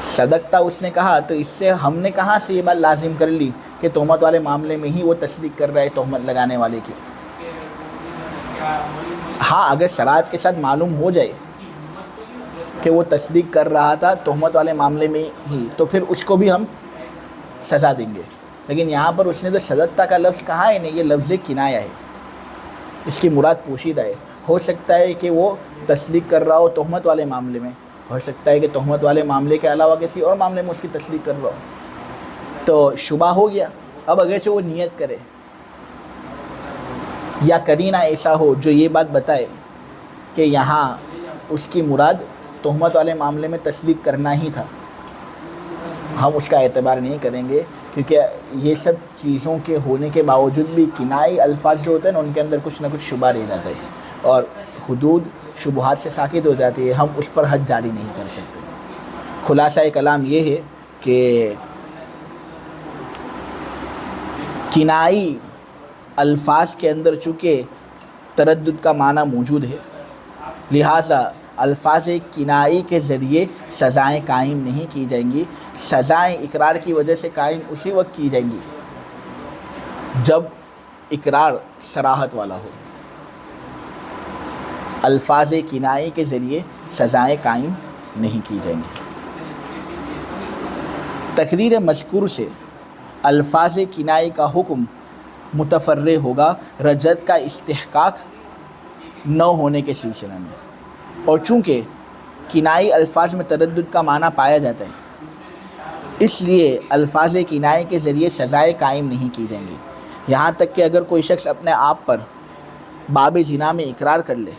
صدقتا اس نے کہا تو اس سے ہم نے کہاں سے یہ بات لازم کر لی کہ تہمت والے معاملے میں ہی وہ تصدیق کر رہا ہے تہمت لگانے والے کی۔ ہاں اگر شرائط کے ساتھ معلوم ہو جائے کہ وہ تصدیق کر رہا تھا تہمت والے معاملے میں ہی تو پھر اس کو بھی ہم سزا دیں گے، لیکن یہاں پر اس نے جو صدقتا کا لفظ کہا ہے نا یہ لفظ کنایہ ہے، اس کی مراد پوشیدہ ہے۔ ہو سکتا ہے کہ وہ تصدیق کر رہا ہو تہمت والے معاملے میں، ہو سکتا ہے کہ تہمت والے معاملے کے علاوہ کسی اور معاملے میں اس کی تصدیق کر رہا ہو، تو شبہ ہو گیا۔ اب اگرچہ وہ نیت کرے یا قرینہ ایسا ہو جو یہ بات بتائے کہ یہاں اس کی مراد تہمت والے معاملے میں تصدیق کرنا ہی تھا، ہم اس کا اعتبار نہیں کریں گے، کیونکہ یہ سب چیزوں کے ہونے کے باوجود بھی کنائی الفاظ جو ہوتے ہیں نا ان کے اندر کچھ نہ کچھ شبہ رہ جاتا ہے، اور حدود شبہات سے ساکت ہو جاتی ہے، ہم اس پر حد جاری نہیں کر سکتے۔ خلاصہ کلام یہ ہے کہ کنائی الفاظ کے اندر چونکہ تردد کا معنی موجود ہے، لہٰذا الفاظ کنائی کے ذریعے سزائیں قائم نہیں کی جائیں گی۔ سزائیں اقرار کی وجہ سے قائم اسی وقت کی جائیں گی جب اقرار صراحت والا ہو۔ الفاظ کنائی کے ذریعے سزائیں قائم نہیں کی جائیں گی۔ تقریر مذکور سے الفاظ کنائی کا حکم متفرع ہوگا رجعت کا استحقاق نہ ہونے کے سلسلے میں، اور چونکہ کنائی الفاظ میں تردد کا معنی پایا جاتا ہے، اس لیے الفاظ کنائی کے ذریعے سزائیں قائم نہیں کی جائیں گی، یہاں تک کہ اگر کوئی شخص اپنے آپ پر باب زنا میں اقرار کر لے،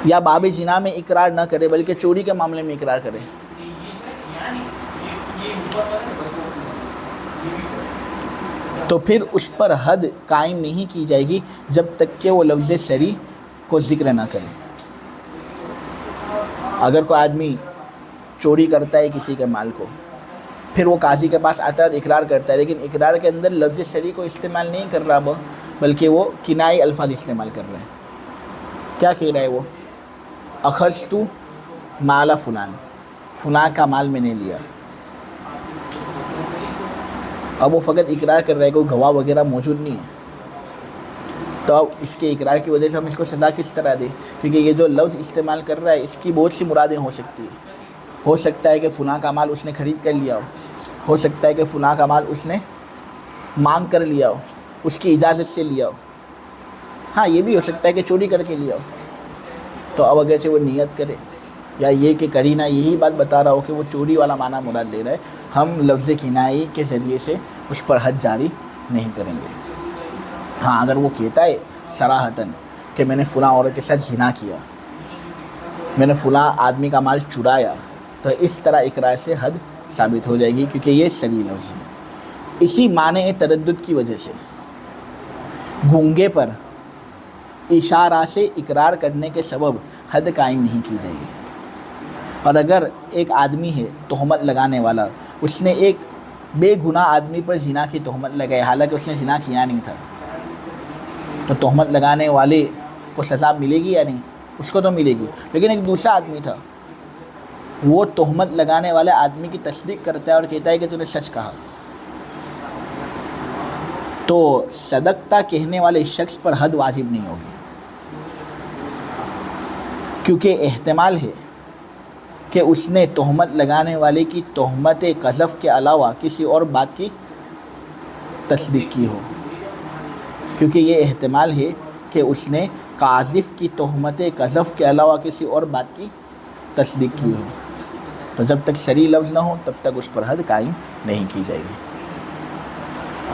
یا باب زنا میں اقرار نہ کرے بلکہ چوری کے معاملے میں اقرار کرے، تو پھر اس پر حد قائم نہیں کی جائے گی جب تک کہ وہ لفظ صریح کو ذکر نہ کرے۔ اگر کوئی آدمی چوری کرتا ہے کسی کے مال کو، پھر وہ قاضی کے پاس آتا ہے اور اقرار کرتا ہے، لیکن اقرار کے اندر لفظ صریح کو استعمال نہیں کر رہا بلکہ وہ کنائی الفاظ استعمال کر رہے ہیں۔ کیا کہہ رہا ہے وہ؟ اخذت مال فلان، فلاں کا مال میں نے لیا۔ اب وہ فقط اقرار کر رہا ہے، کوئی گواہ وغیرہ موجود نہیں ہے، تو اب اس کے اقرار کی وجہ سے ہم اس کو سزا کس طرح دیں؟ کیونکہ یہ جو لفظ استعمال کر رہا ہے اس کی بہت سی مرادیں ہو سکتی ہیں۔ ہو سکتا ہے کہ فلاں کا مال اس نے خرید کر لیا ہو سکتا ہے کہ فلاں کا مال اس نے مانگ کر لیا ہو، اس کی اجازت سے لیا ہو، ہاں یہ بھی ہو سکتا ہے کہ چوری کر کے لیا ہو۔ تو اب اگرچہ وہ نیت کرے یا یہ کہ قرینہ یہی بات بتا رہا ہو کہ وہ چوری والا معنی مراد لے رہا ہے، ہم لفظ کنائی کے ذریعے سے اس پر حد جاری نہیں کریں گے۔ ہاں اگر وہ کہتا ہے صراحتاً کہ میں نے فلاں عورت کے ساتھ زنا کیا، میں نے فلاں آدمی کا مال چرایا، تو اس طرح اقرار سے حد ثابت ہو جائے گی، کیونکہ یہ صریح لفظ ہے۔ اسی معنی تردد کی وجہ سے گونگے پر اشارہ سے اقرار کرنے کے سبب حد قائم نہیں کی جائے گی۔ اور اگر ایک آدمی ہے تہمت لگانے والا، اس نے ایک بے گناہ آدمی پر زنا کی تہمت لگائی، حالانکہ اس نے زنا کیا نہیں تھا، تو تہمت لگانے والے کو سزا ملے گی یا نہیں؟ اس کو تو ملے گی۔ لیکن ایک دوسرا آدمی تھا، وہ تہمت لگانے والے آدمی کی تصدیق کرتا ہے اور کہتا ہے کہ تو نے سچ کہا، تو صدقتا کہنے والے شخص پر حد واجب نہیں ہوگی، کیونکہ احتمال ہے کہ اس نے تہمت لگانے والے کی تہمت قذف کے علاوہ کسی اور بات کی تصدیق کی ہو، کیونکہ یہ احتمال ہے کہ اس نے قاذف کی تہمت قذف کے علاوہ کسی اور بات کی تصدیق کی ہو۔ تو جب تک صریح لفظ نہ ہو تب تک اس پر حد قائم نہیں کی جائے گی۔